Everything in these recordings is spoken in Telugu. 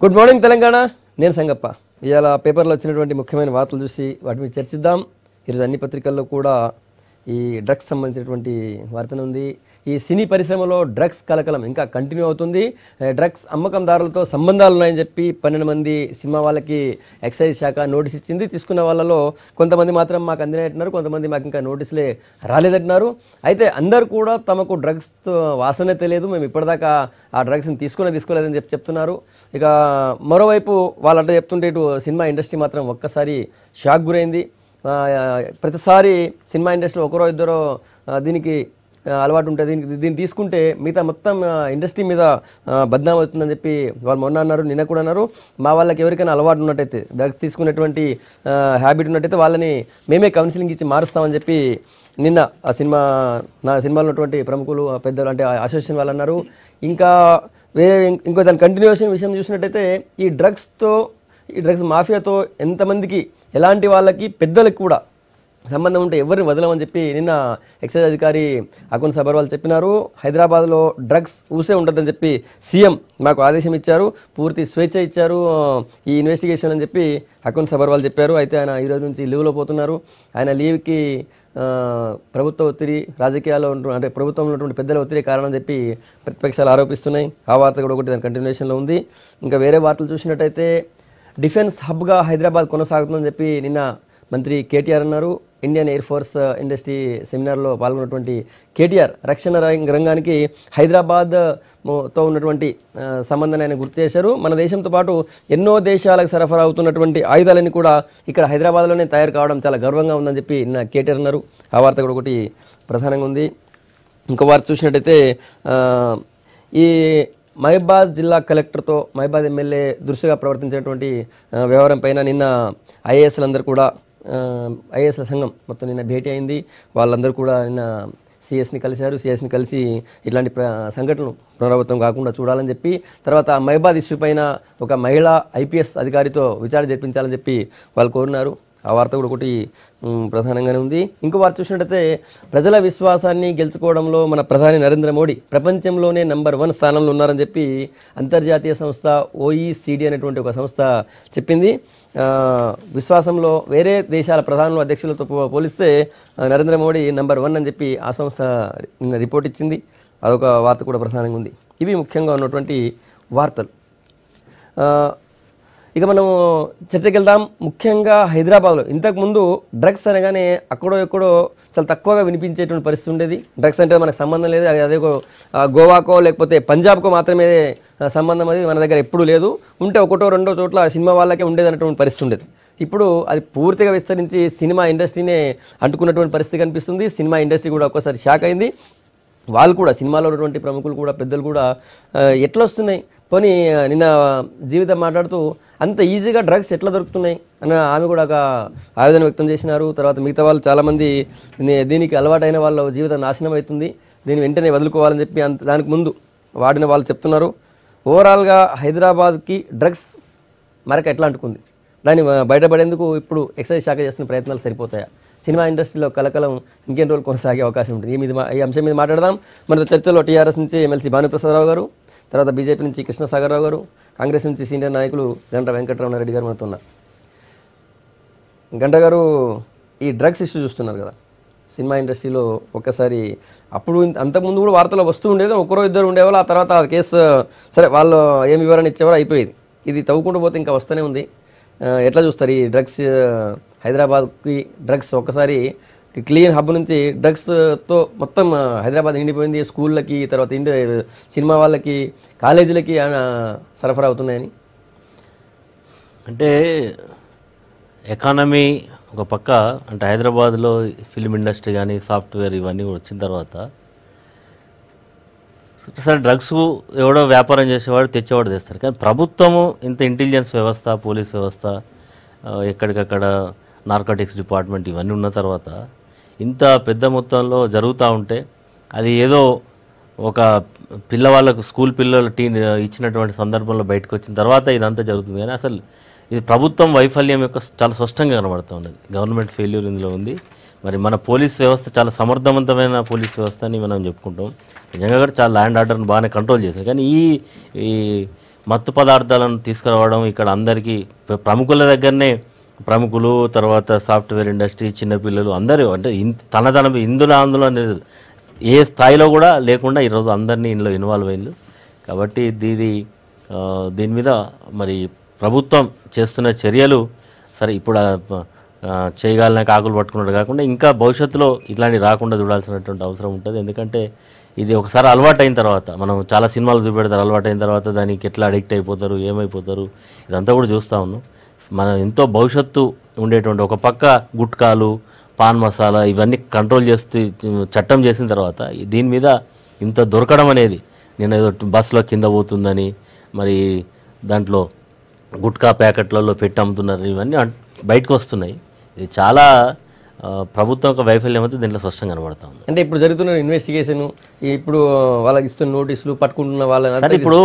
Good morning Telangana. నేను సంగప్ప. ఇవాళ పేపర్లో వచ్చినటువంటి ముఖ్యమైన వార్తలు చూసి వాటి మీద చర్చిద్దాం. ఈరోజు అన్ని పత్రికల్లో కూడా ఈ డ్రగ్స్ సంబంధించినటువంటి వార్తను ఉంది. ఈ సినీ పరిశ్రమలో డ్రగ్స్ కలకలం ఇంకా కంటిన్యూ అవుతుంది. డ్రగ్స్ అమ్మకందారులతో సంబంధాలు ఉన్నాయని చెప్పి 12 మంది సినిమా వాళ్ళకి ఎక్సైజ్ శాఖ నోటీస్ ఇచ్చింది. తీసుకున్న వాళ్ళలో కొంతమంది మాత్రం మాకు అందినట్టున్నారు, కొంతమంది మాకు ఇంకా నోటీసులే రాలేదంటున్నారు. అయితే అందరూ కూడా తమకు డ్రగ్స్ వాసనే తెలియదు, మేము ఇప్పటిదాకా ఆ డ్రగ్స్ని తీసుకోలేదని చెప్తున్నారు. ఇక మరోవైపు వాళ్ళంటే చెప్తుంటే ఇటు సినిమా ఇండస్ట్రీ మాత్రం ఒక్కసారి షాక్ గురైంది. ప్రతిసారి సినిమా ఇండస్ట్రీలో ఒకరో ఇద్దరో దీనికి అలవాటు ఉంటుంది, దీన్ని తీసుకుంటే మిగతా మొత్తం ఇండస్ట్రీ మీద బద్నాం అవుతుందని చెప్పి వాళ్ళు మొన్న అన్నారు, నిన్న కూడా అన్నారు. మా వాళ్ళకి ఎవరికైనా అలవాటు ఉన్నట్టయితే, డ్రగ్స్ తీసుకునేటువంటి హ్యాబిట్ ఉన్నట్టయితే వాళ్ళని మేమే కౌన్సిలింగ్ ఇచ్చి మారుస్తామని చెప్పి నిన్న ఆ సినిమాలో ఉన్నటువంటి ప్రముఖులు పెద్దలు అంటే అసోసియేషన్ వాళ్ళు అన్నారు. ఇంకా ఇంకో దాని కంటిన్యూషన్ విషయం చూసినట్టయితే ఈ డ్రగ్స్ మాఫియాతో ఎంతమందికి ఎలాంటి వాళ్ళకి పెద్దలకు కూడా సంబంధం ఉంటే ఎవరిని వదలమని చెప్పి నిన్న ఎక్సైజ్ అధికారి అకున్ సబర్వాల్ చెప్పినారు. హైదరాబాద్లో డ్రగ్స్ ఊసే ఉంటుందని చెప్పి సీఎం మాకు ఆదేశం ఇచ్చారు, పూర్తి స్వేచ్ఛ ఇచ్చారు ఈ ఇన్వెస్టిగేషన్ అని చెప్పి అకున్ సబర్వాల్ చెప్పారు. అయితే ఆయన ఈరోజు నుంచి లీవ్లో పోతున్నారు. ఆయన లీవ్కి ప్రభుత్వ ఒత్తిడి, రాజకీయాల్లో అంటే ప్రభుత్వంలో ఉన్నటువంటి పెద్దల ఒత్తిడి కారణం చెప్పి ప్రతిపక్షాలు ఆరోపిస్తున్నాయి. ఆ వార్త కూడా ఒకటి దాని కంటిన్యూషన్లో ఉంది. ఇంకా వేరే వార్తలు చూసినట్టయితే డిఫెన్స్ హబ్గా హైదరాబాద్ కొనసాగుతుందని చెప్పి నిన్న మంత్రి కేటీఆర్ అన్నారు. ఇండియన్ ఎయిర్ ఫోర్స్ ఇండస్ట్రీ సెమినార్లో పాల్గొన్నటువంటి కేటీఆర్ రక్షణ రంగానికి హైదరాబాద్తో ఉన్నటువంటి సంబంధాన్ని ఆయన గుర్తు చేశారు. మన దేశంతో పాటు ఎన్నో దేశాలకు సరఫరా అవుతున్నటువంటి ఆయుధాలన్నీ కూడా ఇక్కడ హైదరాబాద్లోనే తయారు కావడం చాలా గర్వంగా ఉందని చెప్పి నిన్న కేటీఆర్ అన్నారు. ఆ వార్త కూడా ఒకటి ప్రధానంగా ఉంది. ఇంకో వార్త చూసినట్టయితే ఈ మహబాద్ జిల్లా కలెక్టర్తో మహబాద్ ఎమ్మెల్యే దురుసుగా ప్రవర్తించినటువంటి వ్యవహారం పైన నిన్న ఐఏఎస్లందరూ కూడా ఐఏఎస్ల సంఘం మొత్తం నిన్న భేటీ అయింది. వాళ్ళందరూ కూడా నిన్న సిఎస్ని కలిసి ఇట్లాంటి సంఘటనలు పునరావృతం కాకుండా చూడాలని చెప్పి తర్వాత మహబాద్ ఇష్యూ పైన ఒక మహిళా ఐపీఎస్ అధికారితో విచారణ జరిపించాలని చెప్పి వాళ్ళు కోరినారు. ఆ వార్త కూడా ఒకటి ప్రధానంగానే ఉంది. ఇంకో వార్త చూసినట్టయితే ప్రజల విశ్వాసాన్ని గెలుచుకోవడంలో మన ప్రధాని నరేంద్ర మోడీ ప్రపంచంలోనే నంబర్ 1 స్థానంలో ఉన్నారని చెప్పి అంతర్జాతీయ సంస్థ OECD అనేటువంటి ఒక సంస్థ చెప్పింది. విశ్వాసంలో వేరే దేశాల ప్రధానులు అధ్యక్షులతో పోలిస్తే నరేంద్ర మోడీ నంబర్ 1 అని చెప్పి ఆ సంస్థ రిపోర్ట్ ఇచ్చింది. అదొక వార్త కూడా ప్రధానంగా ఉంది. ఇవి ముఖ్యంగా ఉన్నటువంటి వార్తలు. ఇక మనం చర్చకి వెళ్దాం. ముఖ్యంగా హైదరాబాద్లో ఇంతకుముందు డ్రగ్స్ అనగానే అక్కడో ఎక్కడో చాలా తక్కువగా వినిపించేటువంటి పరిస్థితి ఉండేది. డ్రగ్స్ అంటే మనకు సంబంధం లేదు, అదే గోవాకో లేకపోతే పంజాబ్కో మాత్రమే సంబంధం, అది మన దగ్గర ఎప్పుడూ లేదు. ఉంటే ఒకటో రెండో చోట్ల సినిమా వాళ్ళకే ఉండేది అన్నటువంటి పరిస్థితి ఉండేది. ఇప్పుడు అది పూర్తిగా విస్తరించి సినిమా ఇండస్ట్రీనే అంటుకున్నటువంటి పరిస్థితి కనిపిస్తుంది. సినిమా ఇండస్ట్రీ కూడా ఒక్కసారి షాక్ అయింది. వాళ్ళు కూడా సినిమాలో ఉన్నటువంటి ప్రముఖులు కూడా పెద్దలు కూడా ఎట్లా వస్తున్నాయి పోనీ నిన్న జీవితం మాట్లాడుతూ అంత ఈజీగా డ్రగ్స్ ఎట్లా దొరుకుతున్నాయి అని ఆమె కూడా ఒక ఆవేదన వ్యక్తం చేసినారు. తర్వాత మిగతా వాళ్ళు చాలామంది దీనికి అలవాటైన వాళ్ళ జీవితం నాశనం అవుతుంది, దీన్ని వెంటనే వదులుకోవాలని చెప్పి దానికి ముందు వాడిన వాళ్ళు చెప్తున్నారు. ఓవరాల్గా హైదరాబాద్కి డ్రగ్స్ మరక ఎట్లా అంటుకుంది, దాన్ని బయటపడేందుకు ఇప్పుడు ఎక్సైజ్ శాఖ చేస్తున్న ప్రయత్నాలు సరిపోతాయా, సినిమా ఇండస్ట్రీలో కలకలం ఇంకెన్ని రోజులు కొనసాగే అవకాశం ఉంటుంది, ఈ అంశం మీద మాట్లాడదాం. మనతో చర్చలో టీఆర్ఎస్ నుంచి ఎమ్మెల్సీ భానుప్రసాదరావు గారు, తర్వాత బీజేపీ నుంచి కృష్ణసాగర్రావు గారు, కాంగ్రెస్ నుంచి సీనియర్ నాయకులు గంట వెంకటరమణారెడ్డి గారు మనతో ఉన్నారు. గంట గారు, ఈ డ్రగ్స్ ఇష్యూ చూస్తున్నారు కదా సినిమా ఇండస్ట్రీలో, ఒక్కసారి అప్పుడు అంతకుముందు కూడా వార్తలు వస్తూ ఉండేది, ఒకరో ఇద్దరు ఉండేవాళ్ళు, ఆ తర్వాత ఆ కేసు సరే వాళ్ళు ఏం వివరణ ఇచ్చేవారు అయిపోయేది. ఇది తవ్వుకుంటూ పోతే ఇంకా వస్తూనే ఉంది. ఎట్లా చూస్తారు ఈ డ్రగ్స్, హైదరాబాద్కి డ్రగ్స్ ఒక్కసారి క్లీన్ హబ్ నుంచి డ్రగ్స్తో మొత్తం హైదరాబాద్ నిండిపోయింది, స్కూళ్ళకి తర్వాత సినిమా వాళ్ళకి కాలేజీలకి సరఫరా అవుతున్నాయని? అంటే ఎకానమీ ఒక పక్క, అంటే హైదరాబాద్లో ఫిల్మ్ ఇండస్ట్రీ కానీ సాఫ్ట్వేర్ ఇవన్నీ వచ్చిన తర్వాత సరే డ్రగ్స్ ఎవడో వ్యాపారం చేసేవాడు తెచ్చేవాడు తెస్తారు, కానీ ప్రభుత్వము ఇంత ఇంటెలిజెన్స్ వ్యవస్థ, పోలీస్ వ్యవస్థ, ఎక్కడికక్కడ నార్కోటిక్స్ డిపార్ట్మెంట్ ఇవన్నీ ఉన్న తర్వాత ఇంత పెద్ద మొత్తంలో జరుగుతూ ఉంటే అది ఏదో ఒక పిల్లవాళ్ళకు స్కూల్ పిల్లలు ఇచ్చినటువంటి సందర్భంలో బయటకు వచ్చిన తర్వాత ఇదంతా జరుగుతుంది. కానీ అసలు ఇది ప్రభుత్వం వైఫల్యం యొక్క చాలా స్పష్టంగా కనబడుతూ ఉన్నది. గవర్నమెంట్ ఫెయిల్యూర్ ఇందులో ఉంది. మరి మన పోలీస్ వ్యవస్థ చాలా సమర్థవంతమైన పోలీస్ వ్యవస్థ అని మనం చెప్పుకుంటాం. నిజంగా కూడా చాలా ల్యాండ్ ఆర్డర్ని బాగానే కంట్రోల్ చేశారు. కానీ ఈ మత్తు పదార్థాలను తీసుకురావడం ఇక్కడ అందరికీ ప్రముఖుల దగ్గరనే, ప్రముఖులు తర్వాత సాఫ్ట్వేర్ ఇండస్ట్రీ, చిన్నపిల్లలు అందరూ అంటే తన ఇందులో అందులో అనేది ఏ స్థాయిలో కూడా లేకుండా ఈరోజు అందరినీ ఇందులో ఇన్వాల్వ్ అయ్యారు. కాబట్టి దీని మీద మరి ప్రభుత్వం చేస్తున్న చర్యలు సరే ఇప్పుడు చేయగలన కాకులు పట్టుకున్నట్టు కాకుండా ఇంకా భవిష్యత్తులో ఇట్లాంటి రాకుండా చూడాల్సినటువంటి అవసరం ఉంటుంది. ఎందుకంటే ఇది ఒకసారి అలవాటు అయిన తర్వాత, మనం చాలా సినిమాలు చూపెడతారు, అలవాటు అయిన తర్వాత దానికి ఎట్లా అడిక్ట్ అయిపోతారు, ఏమైపోతారు, ఇదంతా కూడా చూస్తూ ఉన్నాం. మనం ఎంతో భవిష్యత్తు ఉండేటువంటి ఒక పక్క గుట్కాలు, పాన్ మసాలా ఇవన్నీ కంట్రోల్ చేస్తూ చట్టం చేసిన తర్వాత దీని మీద ఇంత దొరకడం అనేది, నేను ఏదో బస్సులో కింద పోతుందని మరి దాంట్లో గుట్కా ప్యాకెట్లలో పెట్టి అమ్ముతున్నారు, ఇవన్నీ బయటకు వస్తున్నాయి. ఇది చాలా ప్రభుత్వం యొక్క వైఫల్యం అయితే దీంట్లో స్పష్టంగా కనబడతా ఉంది. అంటే ఇప్పుడు జరుగుతున్న ఇన్వెస్టిగేషన్, ఇప్పుడు వాళ్ళకి ఇస్తున్న నోటీసులు, పట్టుకుంటున్న వాళ్ళని ఇప్పుడు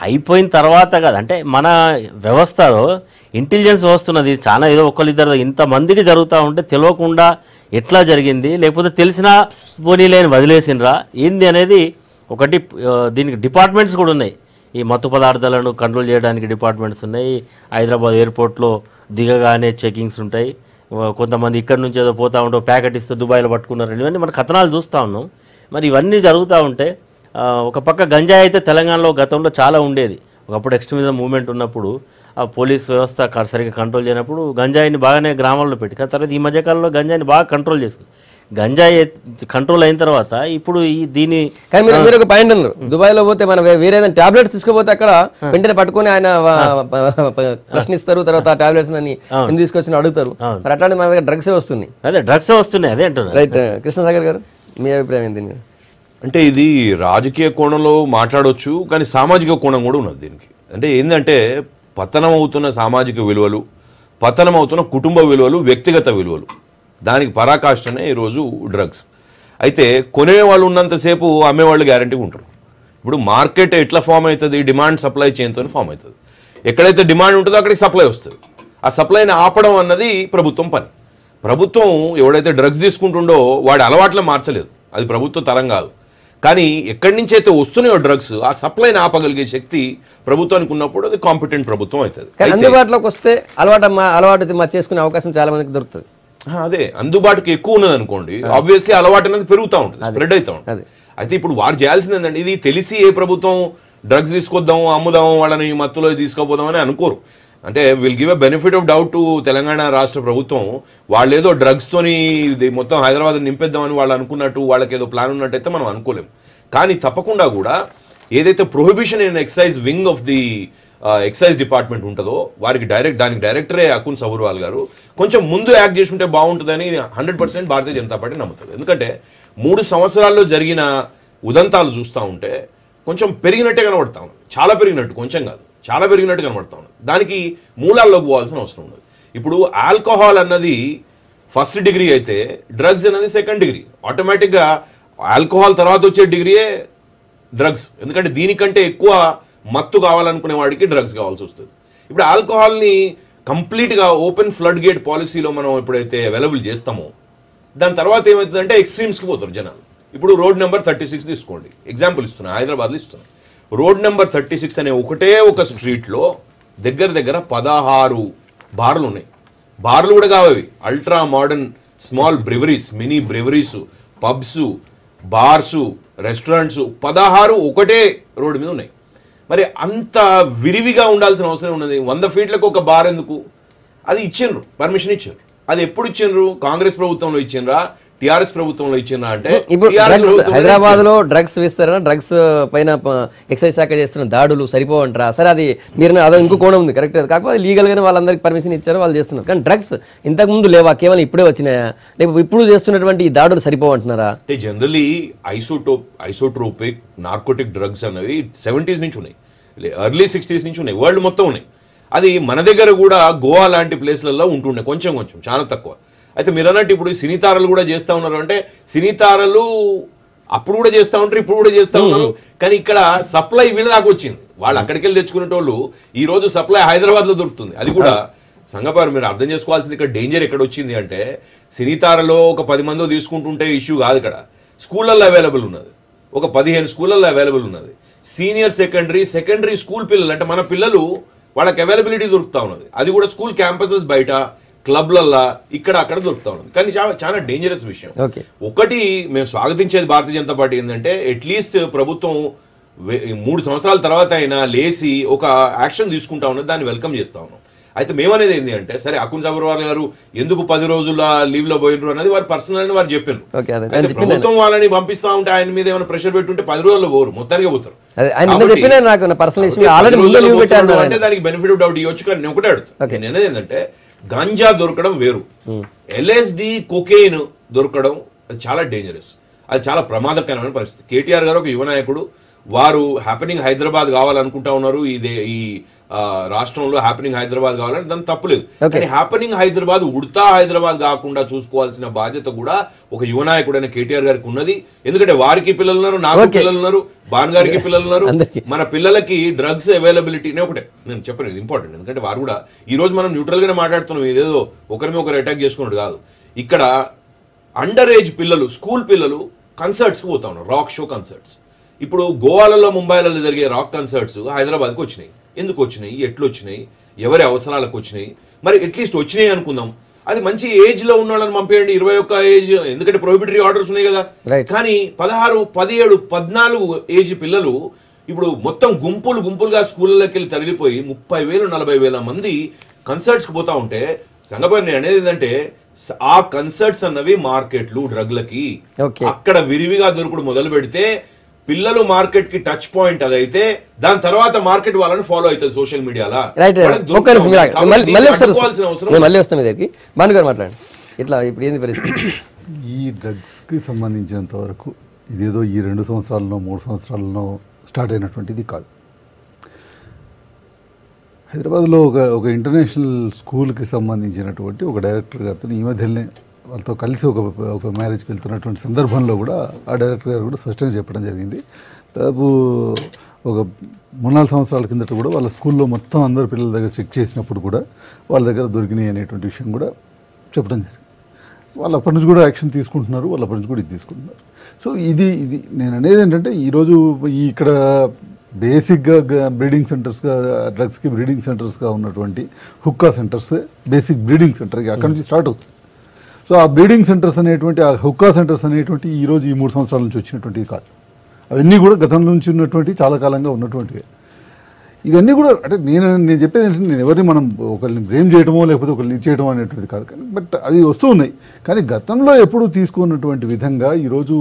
అయిపోయిన తర్వాత కాదు, అంటే మన వ్యవస్థలో ఇంటెలిజెన్స్ వస్తున్నది చాలా, ఏదో ఒకరిద్దరు ఇంతమందికి జరుగుతూ ఉంటే తెలియకుండా ఎట్లా జరిగింది, లేకపోతే తెలిసినా పోనీలేని వదిలేసినరా ఏంది అనేది ఒకటి. దీనికి డిపార్ట్మెంట్స్ కూడా ఉన్నాయి, ఈ మత్తు పదార్థాలను కంట్రోల్ చేయడానికి డిపార్ట్మెంట్స్ ఉన్నాయి. హైదరాబాద్ ఎయిర్పోర్ట్లో దిగగానే చెకింగ్స్ ఉంటాయి. కొంతమంది ఇక్కడ నుంచి ఏదో పోతూ ఉంటే ప్యాకెట్ ఇస్తే దుబాయ్లో పట్టుకున్నారు, ఇవన్నీ మన కథనాలు చూస్తూ ఉన్నాం. మరి ఇవన్నీ జరుగుతూ ఉంటే ఒక పక్క గంజాయి అయితే తెలంగాణలో గతంలో చాలా ఉండేది. ఒకప్పుడు ఎక్స్ట్రీమిజం మూవ్మెంట్ ఉన్నప్పుడు ఆ పోలీస్ వ్యవస్థ సరిగ్గా కంట్రోల్ చేయనప్పుడు గంజాయిని బాగానే గ్రామాల్లో పెట్టి, కానీ తర్వాత ఈ మధ్యకాలంలో గంజాయిని బాగా కంట్రోల్ చేసింది. గంజాయి కంట్రోల్ అయిన తర్వాత ఇప్పుడు దీని కానీ మీరు ఒక పాయింట్ అన్నారు, దుబాయ్లో పోతే మనం వేరే ఏదైనా టాబ్లెట్స్ తీసుకోపోతే అక్కడ వెంటనే పట్టుకొని ఆయన ప్రశ్నిస్తారు, తర్వాత ఆ టాబ్లెట్స్ అని ఎందుకు తీసుకొచ్చిన అడుగుతారు. మరి అట్లాంటి మన దగ్గర డ్రగ్సే వస్తుంది. అదే డ్రగ్సే వస్తున్నాయి, అదే అంటున్నారు. రైట్. కృష్ణసాగర్ గారు, మీ అభిప్రాయం ఏంటి? అంటే ఇది రాజకీయ కోణంలో మాట్లాడవచ్చు, కానీ సామాజిక కోణం కూడా ఉన్నది దీనికి. అంటే ఏంటంటే పతనం అవుతున్న సామాజిక విలువలు, పతనం అవుతున్న కుటుంబ విలువలు, వ్యక్తిగత విలువలు, దానికి పరాకాష్ఠనే ఈరోజు డ్రగ్స్. అయితే కొనేవాళ్ళు ఉన్నంతసేపు అమ్మేవాళ్ళు గ్యారంటీగా ఉంటారు. ఇప్పుడు మార్కెట్ ఎట్లా ఫామ్ అవుతుంది, డిమాండ్ సప్లై చైన్తో ఫామ్ అవుతుంది. ఎక్కడైతే డిమాండ్ ఉంటుందో అక్కడికి సప్లై వస్తుంది. ఆ సప్లైని ఆపడం అన్నది ప్రభుత్వం పని. ప్రభుత్వం ఎవడైతే డ్రగ్స్ తీసుకుంటుండో వాడి అలవాట్లే మార్చలేదు, అది ప్రభుత్వ తరం కాదు. కానీ ఎక్కడి నుంచి అయితే వస్తున్నాయో డ్రగ్స్, ఆ సప్లైని ఆపగలిగే శక్తి ప్రభుత్వానికి ఉన్నప్పుడు అది కాంపిటెంట్ ప్రభుత్వం అవుతుంది. అందుబాటులోకి వస్తే అలవాటు చేసుకునే అవకాశం చాలా మందికి దొరుకుతుంది. అదే అందుబాటుకి ఎక్కువ ఉన్నది అనుకోండి, ఆబ్వియస్లీ అలవాటు అనేది పెరుగుతూ ఉంటుంది, స్ప్రెడ్ అవుతూ ఉంటుంది. అయితే ఇప్పుడు వారు చేయాల్సింది ఏంటంటే, ఇది తెలిసి ఏ ప్రభుత్వం డ్రగ్స్ తీసుకొద్దాము, అమ్ముదాము, వాళ్ళని మత్తులో తీసుకోపోదాం అని అనుకోరు. అంటే will give a benefit of doubt to Telangana రాష్ట్ర ప్రభుత్వం. వాళ్ళు ఏదో డ్రగ్స్తోని మొత్తం హైదరాబాద్ నింపేద్దామని వాళ్ళు అనుకున్నట్టు, వాళ్ళకి ఏదో ప్లాన్ ఉన్నట్టయితే మనం అనుకోలేం. కానీ తప్పకుండా కూడా ఏదైతే prohibition in excise wing of the excise department ఉంటుందో వారికి దానికి డైరెక్టరే అకున్ సబర్వాల్ గారు కొంచెం ముందు యాక్ట్ చేసి ఉంటే బాగుంటుందని 100% భారతీయ జనతా పార్టీ నమ్ముతుంది. ఎందుకంటే 3 సంవత్సరాల్లో జరిగిన ఉదంతాలు చూస్తూ ఉంటే కొంచెం పెరిగినట్టే కనబడతా ఉంది. చాలా పెరిగినట్టు, కొంచెం కాదు, చాలా పెరిగినట్టు కనబడతా ఉంది. దానికి మూలాల్లోకి పోవాల్సిన అవసరం ఉన్నది. ఇప్పుడు ఆల్కహాల్ అన్నది ఫస్ట్ డిగ్రీ అయితే డ్రగ్స్ అనేది సెకండ్ డిగ్రీ. ఆటోమేటిక్గా ఆల్కహాల్ తర్వాత వచ్చే డిగ్రీయే డ్రగ్స్. ఎందుకంటే దీనికంటే ఎక్కువ మత్తు కావాలనుకునే వాడికి డ్రగ్స్ కావాల్సి వస్తుంది. ఇప్పుడు ఆల్కహాల్ని కంప్లీట్గా ఓపెన్ ఫ్లడ్ గేట్ పాలసీలో మనం ఎప్పుడైతే అవైలబుల్ చేస్తామో దాని తర్వాత ఏమవుతుందంటే ఎక్స్ట్రీమ్స్కి పోతారు జనాలు. ఇప్పుడు రోడ్ నెంబర్ 36 తీసుకోండి, ఎగ్జాంపుల్ ఇస్తున్నా, హైదరాబాద్లో ఇస్తున్నా. రోడ్ నెంబర్ 36 అనే ఒక స్ట్రీట్లో దగ్గర 16 బార్లు ఉన్నాయి. బార్లు కూడా కావవి, ultra modern small breweries, mini breweries, pubs, bars, restaurants 16 ఒకటే రోడ్డు మీద ఉన్నాయి. మరి అంత విరివిగా ఉండాల్సిన అవసరం ఉన్నది. 100 ఫీట్లకు ఒక బార్ ఎందుకు? అది ఇచ్చిండ్రు, పర్మిషన్ ఇచ్చారు. అది ఎప్పుడు ఇచ్చిండ్రు? కాంగ్రెస్ ప్రభుత్వంలో ఇచ్చిండ్రా, టీఆర్ఎస్ ప్రభుత్వంలో ఇచ్చిండ్రా? అంటే హైదరాబాద్ లో డ్రగ్స్ వేస్తారా, డ్రగ్స్ పైన ఎక్సైజ్ శాఖ చేస్తున్న దాడులు సరిపోవంటారా? సరే, అది మీరు అదో ఇంకో కోణం ఉంది, కరెక్ట్. కాకపోతే లీగల్ గానే వాళ్ళందరికీ పర్మిషన్ ఇచ్చారు, వాళ్ళు చేస్తున్నారు. కానీ డ్రగ్స్ ఇంతకు ముందు లేవా, కేవలం ఇప్పుడే వచ్చినాయా, లేకపోతే ఇప్పుడు చేస్తున్నటువంటి ఈ దాడులు సరిపోవంటున్నారా? అంటే జనరలీ ఐసోట్రోపిక్ నార్కోటిక్ డ్రగ్స్ అనేవి 70s నుంచి ఉన్నాయి, ఎర్లీ 60s నుంచి ఉన్నాయి, వరల్డ్ మొత్తం ఉన్నాయి. అది మన దగ్గర కూడా గోవా లాంటి ప్లేస్లలో ఉంటుండే, కొంచెం చాలా తక్కువ. అయితే మీరు అన్నట్టు ఇప్పుడు సినీతారలు కూడా చేస్తూ ఉన్నారు. అంటే సినీతారలు అప్పుడు కూడా చేస్తూ ఉంటారు, ఇప్పుడు కూడా చేస్తూ ఉన్నారు. కానీ ఇక్కడ సప్లై వీళ్ళ దాకా వచ్చింది. వాళ్ళు అక్కడికి వెళ్ళి తెచ్చుకునేటోళ్ళు ఈ రోజు సప్లై హైదరాబాద్లో దొరుకుతుంది. అది కూడా సంగపారు మీరు అర్థం చేసుకోవాల్సింది. ఇక్కడ డేంజర్ ఎక్కడ వచ్చింది అంటే, సినీతారలో ఒక 10 మందో తీసుకుంటుంటే ఇష్యూ కాదు. ఇక్కడ స్కూళ్ళల్లో అవైలబుల్ ఉన్నది, ఒక 15 స్కూళ్ళల్లో అవైలబుల్ ఉన్నది. సీనియర్ సెకండరీ స్కూల్ పిల్లలు, అంటే మన పిల్లలు వాళ్ళకి అవైలబిలిటీ దొరుకుతా ఉన్నది. అది కూడా స్కూల్ క్యాంపసెస్ బయట క్లబ్లల్లా ఇక్కడ అక్కడ దొరుకుతా ఉన్నది. కానీ చాలా డేంజరస్ విషయం. ఒకటి మేము స్వాగతించేది భారతీయ జనతా పార్టీ ఏంటంటే అట్లీస్ట్ ప్రభుత్వం 3 సంవత్సరాల తర్వాత అయినా లేసి ఒక యాక్షన్ తీసుకుంటా ఉన్నది, దాన్ని వెల్కమ్ చేస్తా ఉన్నాం. అయితే మేమనేది ఏంటి అంటే, సరే అకున్ సబర్వాల్ గారు ఎందుకు 10 రోజుల లీవ్ లో పోయినరు అనేది వారు పర్సనల్ అని వారు చెప్పారు. ప్రభుత్వం వాళ్ళని పంపిస్తా ఉంటే ఆయన మీద ఏమైనా ప్రెషర్ పెట్టుంటే 10 రోజుల్లో పోరు, మొత్తానికి పోతారు. అంటే దానికి బెనిఫిట్ ఆఫ్ డౌట్ ఇవ్వచ్చు. కానీ నేను ఒకటే అడుగుతాను, నేను అనేది ఏంటంటే గాంజా దొరకడం వేరు, LSD కొకెయిన్ దొరకడం అది చాలా డేంజరస్, అది చాలా ప్రమాదకరమైన పరిస్థితి. కేటీఆర్ గారు ఒక యువ నాయకుడు, వారు హ్యాపెనింగ్ హైదరాబాద్ కావాలనుకుంటా ఉన్నారు. ఈ రాష్ట్రంలో హ్యాపెనింగ్ హైదరాబాద్ కావాలంటే దాని తప్పులేదు. కానీ హ్యాపెనింగ్ హైదరాబాద్ ఉడతా హైదరాబాద్ కాకుండా చూసుకోవాల్సిన బాధ్యత కూడా ఒక యువ నాయకుడైన కేటీఆర్ గారికి ఉన్నది. ఎందుకంటే వారికి పిల్లలు ఉన్నారు, నాకు పిల్లలు ఉన్నారు, బాన్ గారికి పిల్లలు ఉన్నారు. మన పిల్లలకి డ్రగ్స్ అవైలబిలిటీ ఒకటే నేను చెప్పను, ఇది ఇంపార్టెంట్. ఎందుకంటే వారు కూడా ఈ రోజు మనం న్యూట్రల్ గానే మాట్లాడుతున్నాం, ఇదేదో ఒకరిని ఒకరు అటాక్ చేసుకున్నట్టు కాదు. ఇక్కడ అండర్ ఏజ్ పిల్లలు, స్కూల్ పిల్లలు కన్సర్ట్స్కి పోతా ఉన్నారు, రాక్ షో కన్సర్ట్స్. ఇప్పుడు గోవాలలో ముంబైలలో జరిగే రాక్ కన్సర్ట్స్ హైదరాబాద్కి వచ్చినాయి. ఎందుకు వచ్చినాయి, ఎట్లు వచ్చినాయి, ఎవరి అవసరాలకు వచ్చినాయి? మరి అట్లీస్ట్ వచ్చినాయి అనుకుందాం, అది మంచి ఏజ్ లో ఉన్న వాళ్ళని పంపేయండి, 21 ఏజ్, ఎందుకంటే ప్రొహిబిటరీ ఆర్డర్స్ ఉన్నాయి కదా. కానీ 16, 17, 14 ఏజ్ పిల్లలు ఇప్పుడు మొత్తం గుంపులుగా స్కూళ్ళకి వెళ్ళి తరలిపోయి 30,000, 40,000 మంది కన్సర్ట్స్ కి పోతా ఉంటే సంగపని నేను అనేది ఏంటంటే, ఆ కన్సర్ట్స్ అన్నవి మార్కెట్లు డ్రగ్లకి అక్కడ విరివిగా దొరుకుడు మొదలు పెడితే పిల్లలు మార్కెట్ కి టచ్ పాయింట్ అదైతే దాని తర్వాత మార్కెట్ వాళ్ళని ఫాలో అవుతుంది సోషల్ మీడియాలో. మాట్లాడండి ఇట్లా ఇప్పుడు ఏంది పరిస్థితి? ఈ డ్రగ్స్ కి సంబంధించినంత వరకు ఇదేదో ఈ 2 సంవత్సరాలలో 3 సంవత్సరాలలో స్టార్ట్ అయినటువంటిది కాదు. హైదరాబాద్లో ఒక ఇంటర్నేషనల్ స్కూల్కి సంబంధించినటువంటి ఒక డైరెక్టర్ గారితో ఈ మధ్యనే వాళ్ళతో కలిసి ఒక మ్యారేజ్కి వెళ్తున్నటువంటి సందర్భంలో కూడా ఆ డైరెక్టర్ గారు కూడా స్పష్టంగా చెప్పడం జరిగింది. దాదాపు ఒక 3-4 సంవత్సరాల కిందట కూడా వాళ్ళ స్కూల్లో మొత్తం అందరు పిల్లల దగ్గర చెక్ చేసినప్పుడు కూడా వాళ్ళ దగ్గర దొరికినాయి అనేటువంటి విషయం కూడా చెప్పడం జరిగింది. వాళ్ళు అప్పటి నుంచి కూడా యాక్షన్ తీసుకుంటున్నారు, వాళ్ళు అప్పటి నుంచి కూడా ఇది తీసుకుంటున్నారు. సో ఇది నేను అనేది ఏంటంటే ఈరోజు ఇక్కడ బేసిక్గా బ్రీడింగ్ సెంటర్స్గా డ్రగ్స్కి బ్రీడింగ్ సెంటర్స్గా ఉన్నటువంటి హుక్కా సెంటర్స్ బేసిక్ బ్రీడింగ్ సెంటర్కి అక్కడి నుంచి స్టార్ట్ అవుతుంది. సో ఆ బ్రీడింగ్ సెంటర్స్ అనేటువంటి, ఆ హుక్కా సెంటర్స్ అనేటువంటి ఈరోజు ఈ 3 సంవత్సరాల నుంచి వచ్చినటువంటివి కాదు. అవన్నీ కూడా గతం నుంచి ఉన్నటువంటి చాలా కాలంగా ఉన్నటువంటివి. ఇవన్నీ కూడా అంటే నేను చెప్పేది ఏంటంటే, నేను ఎవరిని మనం ఒకరిని బ్లేమ్ చేయడమో లేకపోతే ఒకరిని ఇచ్చేయడమో అనేటువంటిది కాదు. కానీ బట్ అవి వస్తూ ఉన్నాయి. కానీ గతంలో ఎప్పుడూ తీసుకున్నటువంటి విధంగా ఈరోజు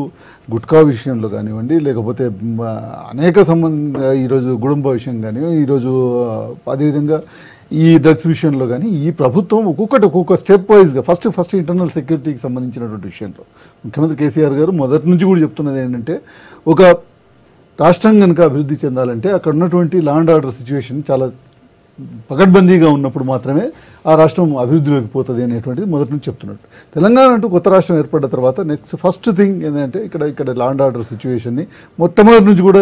గుట్కా విషయంలో కానివ్వండి, లేకపోతే అనేక ఈరోజు గుడుంబ విషయం కానివ్వండి, ఈరోజు అదేవిధంగా ఈ డ్రగ్స్ విషయంలో కానీ ఈ ప్రభుత్వం ఒక్కొక్క స్టెప్ వైజ్గా ఫస్ట్ ఇంటర్నల్ సెక్యూరిటీకి సంబంధించినటువంటి విషయంలో ముఖ్యమంత్రి కేసీఆర్ గారు మొదటి నుంచి కూడా చెప్తున్నది ఏంటంటే, ఒక రాష్ట్రం కనుక అభివృద్ధి చెందాలంటే అక్కడ ఉన్నటువంటి లా అండ్ ఆర్డర్ సిచ్యువేషన్ చాలా పకడ్బందీగా ఉన్నప్పుడు మాత్రమే ఆ రాష్ట్రం అభివృద్ధిలోకి పోతుంది అనేటువంటిది మొదటి నుంచి చెప్తున్నట్టు. తెలంగాణ అంటూ కొత్త రాష్ట్రం ఏర్పడిన తర్వాత ఫస్ట్ థింగ్ ఏంటంటే ఇక్కడ లా అండ్ ఆర్డర్ సిచ్యువేషన్ని మొట్టమొదటి నుంచి కూడా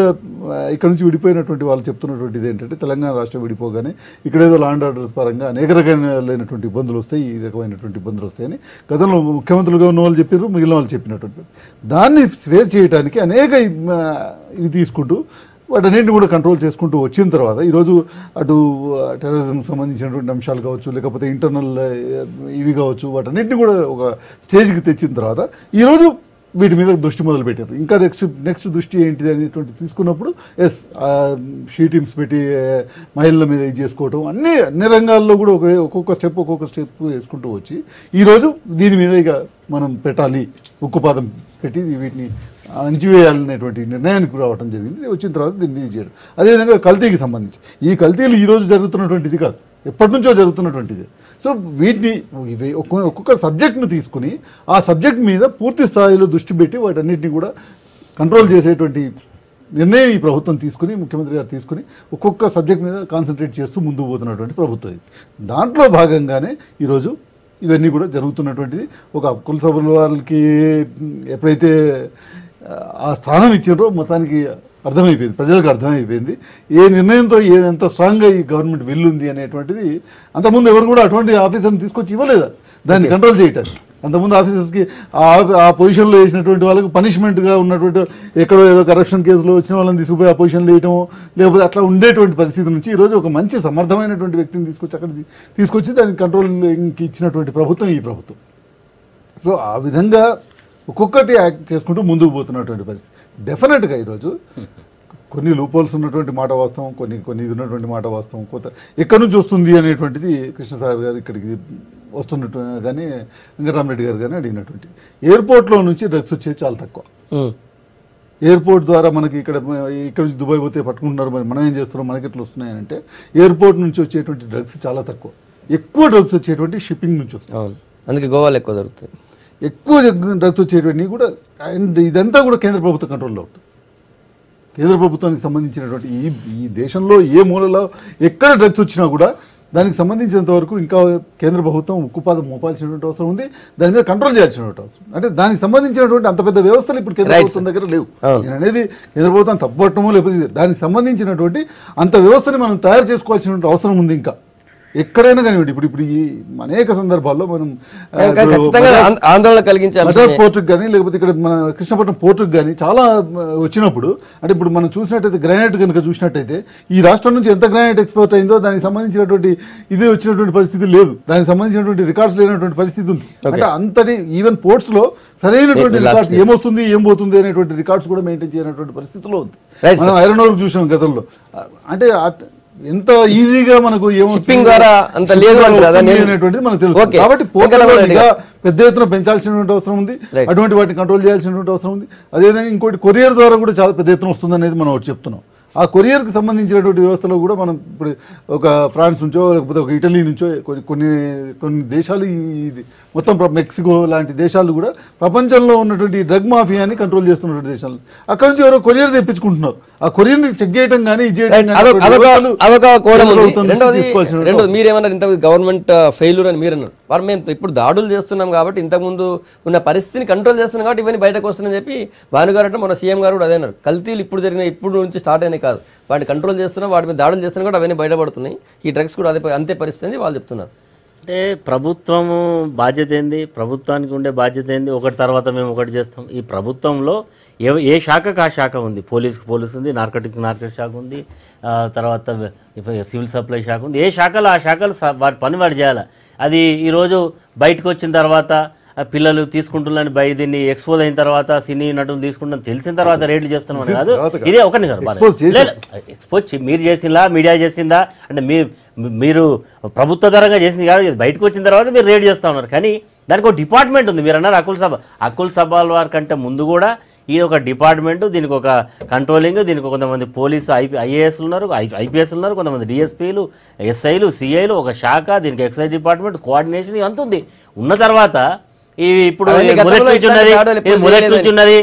ఇక్కడ నుంచి విడిపోయినటువంటి వాళ్ళు చెప్తున్నటువంటిది ఏంటంటే, తెలంగాణ రాష్ట్రం విడిపోగానే ఇక్కడేదో లా అండ్ ఆర్డర్ పరంగా అనేక రకాలైనటువంటి ఇబ్బందులు వస్తాయి, ఈ రకమైనటువంటి ఇబ్బందులు వస్తాయని గతంలో ముఖ్యమంత్రులుగా ఉన్న వాళ్ళు చెప్పారు, మిగిలిన వాళ్ళు చెప్పినటువంటి దాన్ని ఫేస్ చేయడానికి అనేక ఇవి తీసుకుంటూ వాటన్నింటిని కూడా కంట్రోల్ చేసుకుంటూ వచ్చిన తర్వాత ఈరోజు అటు టెర్రరిజంకి సంబంధించినటువంటి అంశాలు కావచ్చు, లేకపోతే ఇంటర్నల్ ఇవి కావచ్చు, వాటన్నింటినీ కూడా ఒక స్టేజ్కి తెచ్చిన తర్వాత ఈరోజు వీటి మీద దృష్టి మొదలు పెట్టారు. ఇంకా నెక్స్ట్ దృష్టి ఏంటిది అనేటువంటి తీసుకున్నప్పుడు షీ టీమ్స్ పెట్టి మహిళల మీద ఇది చేసుకోవటం, అన్ని రంగాల్లో కూడా ఒక్కొక్క స్టెప్ వేసుకుంటూ వచ్చి ఈరోజు దీని మీద ఇక మనం పెట్టాలి, ఉక్కుపాదం పెట్టి వీటిని అణిచివేయాలనేటువంటి నిర్ణయానికి రావడం జరిగింది. వచ్చిన తర్వాత దీన్ని చేయడం. అదేవిధంగా కల్తీకి సంబంధించి ఈ కల్తీలు ఈరోజు జరుగుతున్నటువంటిది కాదు, ఎప్పటి నుంచో జరుగుతున్నటువంటిది. సో వీటిని ఒక్కొక్క సబ్జెక్ట్ను తీసుకుని ఆ సబ్జెక్ట్ మీద పూర్తి స్థాయిలో దృష్టి పెట్టి వాటన్నిటిని కూడా కంట్రోల్ చేసేటువంటి నిర్ణయం ఈ ప్రభుత్వం తీసుకుని, ముఖ్యమంత్రి గారు తీసుకుని ఒక్కొక్క సబ్జెక్ట్ మీద కాన్సన్ట్రేట్ చేస్తూ ముందుకు పోతున్నటువంటి ప్రభుత్వం ఇది. దాంట్లో భాగంగానే ఈరోజు ఇవన్నీ కూడా జరుగుతున్నటువంటిది. ఒక కుల సభల వాళ్ళకి ఎప్పుడైతే ఆ స్థానం ఇచ్చారో మొత్తానికి అర్థమైపోయింది, ప్రజలకు అర్థమైపోయింది ఏ నిర్ణయంతో ఎంత స్ట్రాంగ్గా ఈ గవర్నమెంట్ వెళ్ళుంది అనేటువంటిది. అంతకుముందు ఎవరు కూడా అటువంటి ఆఫీసర్ని తీసుకొచ్చి ఇవ్వలేదు దాన్ని కంట్రోల్ చేయటానికి. అంతకుముందు ఆఫీసర్స్కి ఆ పొజిషన్లో వేసినటువంటి వాళ్ళకి పనిష్మెంట్గా ఉన్నటువంటి ఎక్కడో ఏదో కరప్షన్ కేసులో వచ్చిన వాళ్ళని తీసుకుపోయి ఆ పొజిషన్లో వేయటం, లేకపోతే అట్లా ఉండేటువంటి పరిస్థితి నుంచి ఈరోజు ఒక మంచి సమర్థమైనటువంటి వ్యక్తిని తీసుకొచ్చి అక్కడ తీసుకొచ్చి దానికి కంట్రోలింగ్కి ఇచ్చినటువంటి ప్రభుత్వం ఈ ప్రభుత్వం. సో ఆ విధంగా ఒక్కొక్కటి యాక్ట్ చేసుకుంటూ ముందుకు పోతున్నటువంటి పరిస్థితి. డెఫినెట్గా ఈరోజు కొన్ని లూపోల్స్ ఉన్నటువంటి మాట వాస్తవం, కొన్ని ఇది ఉన్నటువంటి మాట వాస్తవం. కొత్త ఎక్కడి నుంచి వస్తుంది అనేటువంటిది కృష్ణసాగర్ గారు ఇక్కడికి వస్తున్నట్టు కానీ వెంకటరామరెడ్డి గారు కానీ అడిగినటువంటి ఎయిర్పోర్ట్లో నుంచి డ్రగ్స్ వచ్చేది చాలా తక్కువ. ఎయిర్పోర్ట్ ద్వారా మనకి ఇక్కడ నుంచి దుబాయ్ పోతే పట్టుకుంటున్నారు, మరి మనం ఏం చేస్తున్నాం, మనకి ఎట్లా వస్తున్నాయి అంటే ఎయిర్పోర్ట్ నుంచి వచ్చేటువంటి డ్రగ్స్ చాలా తక్కువ. ఎక్కువ డ్రగ్స్ వచ్చేటువంటి షిప్పింగ్ నుంచి వస్తాయి. అందుకే గోవాలో ఎక్కువ దొరుకుతాయి. ఎక్కువ డ్రగ్స్ వచ్చేటువంటి కూడా, అండ్ ఇదంతా కూడా కేంద్ర ప్రభుత్వ కంట్రోల్లో ఉంటుంది. కేంద్ర ప్రభుత్వానికి సంబంధించినటువంటి ఈ దేశంలో ఏ మూలలో ఎక్కడ డ్రగ్స్ వచ్చినా కూడా దానికి సంబంధించినంత వరకు ఇంకా కేంద్ర ప్రభుత్వం ఉక్కుపాదం మోపాల్సినటువంటి అవసరం ఉంది, దాని మీద కంట్రోల్ చేయాల్సినటువంటి అవసరం. అంటే దానికి సంబంధించినటువంటి అంత పెద్ద వ్యవస్థలు ఇప్పుడు కేంద్ర ప్రభుత్వం దగ్గర లేవు. నేను అనేది కేంద్ర ప్రభుత్వం తప్పుపట్టమో లేకపోతే దానికి సంబంధించినటువంటి అంత వ్యవస్థని మనం తయారు చేసుకోవాల్సినటువంటి అవసరం ఉంది. ఇంకా ఎక్కడైనా కానివ్వండి, ఇప్పుడు ఈ అనేక సందర్భాల్లో మనం ఆందోళన కలిగించాలి. మద్రాస్ పోర్టుకు కానీ లేకపోతే ఇక్కడ మన కృష్ణపట్నం పోర్టుకు కానీ చాలా వచ్చినప్పుడు, అంటే ఇప్పుడు మనం చూసినట్టయితే గ్రానైట్ కనుక చూసినట్టయితే ఈ రాష్ట్రం నుంచి ఎంత గ్రానైట్ ఎక్స్పోర్ట్ అయిందో దానికి సంబంధించినటువంటి ఇది వచ్చినటువంటి పరిస్థితి లేదు, దానికి సంబంధించినటువంటి రికార్డ్స్ లేనటువంటి పరిస్థితి ఉంది. అంటే అంతటి ఈవెన్ పోర్ట్స్ లో సరైనటువంటి రికార్డ్స్ ఏమొస్తుంది ఏం పోతుంది అనేటువంటి రికార్డ్స్ కూడా మెయింటైన్ చేయనటువంటి పరిస్థితిలో ఉంది. మనం ఐరన్ ఓర్ చూసాం గతంలో. అంటే ఎంత ఈజీగా మనకు షిప్పింగ్ ద్వారా అంత లేదు అనేటువంటిది మనకు తెలుసు. కాబట్టి పోర్టుగా పెద్ద ఎత్తున పెంచాల్సినటువంటి అవసరం ఉంది, అటువంటి వాటిని కంట్రోల్ చేయాల్సినటువంటి అవసరం ఉంది. అదేవిధంగా ఇంకోటి కొరియర్ ద్వారా కూడా చాలా పెద్ద ఎత్తున వస్తుంది అనేది మనం ఒకటి చెప్తున్నాం. ఆ కొరియర్కి సంబంధించినటువంటి వ్యవస్థలో కూడా మనం ఇప్పుడు ఒక ఫ్రాన్స్ నుంచో లేకపోతే ఒక ఇటలీ నుంచో కొన్ని దేశాలు ఇది మొత్తం మెక్సికో లాంటి దేశాలు కూడా ప్రపంచంలో ఉన్నటువంటి డ్రగ్ మాఫియాని కంట్రోల్ చేస్తున్నటువంటి దేశాలు అక్కడ నుంచి ఎవరో కొరియర్ తెప్పించుకుంటున్నారు. ఆ కొరియర్ని చెక్ చేయడం కానీ ఇది చేయడం మీరేమన్నారు ఇంత గవర్నమెంట్ ఫెయిల్యూర్ అని మీరు అన్నారు. వారు మేము ఇప్పుడు దాడులు చేస్తున్నాం కాబట్టి ఇంతకుముందు ఉన్న పరిస్థితిని కంట్రోల్ చేస్తున్నాం కాబట్టి ఇవన్నీ బయటకు వస్తుందని చెప్పి భానుగారు అంటే మన సీఎం గారు కూడా అదే అన్నారు. కల్తీలు ఇప్పుడు నుంచి స్టార్ట్ అయినాయి కాదు, వాటిని కంట్రోల్ చేస్తున్నాం, వాటి మీద దాడులు చేస్తున్నాం కూడా అవన్నీ బయటపడుతున్నాయి. ఈ డ్రగ్స్ కూడా అంతే పరిస్థితి వాళ్ళు చెప్తున్నారు. అంటే ప్రభుత్వము బాధ్యత ఏంది, ప్రభుత్వానికి ఉండే బాధ్యత ఏంది, ఒకటి తర్వాత మేము ఒకటి చేస్తాం. ఈ ప్రభుత్వంలో ఏ శాఖకు ఆ శాఖ ఉంది. పోలీస్ ఉంది, నార్కటిక్ శాఖ ఉంది, తర్వాత సివిల్ సప్లై శాఖ ఉంది. ఏ శాఖలో ఆ శాఖలు వాటి పని వాడు చేయాలి. అది ఈరోజు బయటకు వచ్చిన తర్వాత పిల్లలు తీసుకుంటున్నారని దీన్ని ఎక్స్పోజ్ అయిన తర్వాత సినీ నటులు తీసుకుంటారని తెలిసిన తర్వాత రేట్లు చేస్తున్నాం కాదు. ఇదే ఒకటి సార్ ఎక్స్పోజ్ మీరు చేసిందా, మీడియా చేసిందా అంటే మీరు ప్రభుత్వ పరంగా చేసింది కాదు, బయటకు వచ్చిన తర్వాత మీరు రేట్ చేస్తూ ఉన్నారు. కానీ దానికి ఒక డిపార్ట్మెంట్ ఉంది. మీరు అన్నారు అకుల్ సభాల వారి కంటే ముందు కూడా ఈ ఒక డిపార్ట్మెంట్, దీనికి ఒక కంట్రోలింగ్, దీనికి కొంతమంది పోలీసు ఐఏఎస్లు ఉన్నారు, ఐపీఎస్లు ఉన్నారు, కొంతమంది డిఎస్పీలు, ఎస్ఐలు, సిఐలు, ఒక శాఖ, దీనికి ఎక్సైజ్ డిపార్ట్మెంట్, కోఆర్డినేషన్ ఇవంతా ఉంది. ఉన్న తర్వాత ఇప్పుడు మొదటి నుంచి ఉన్నది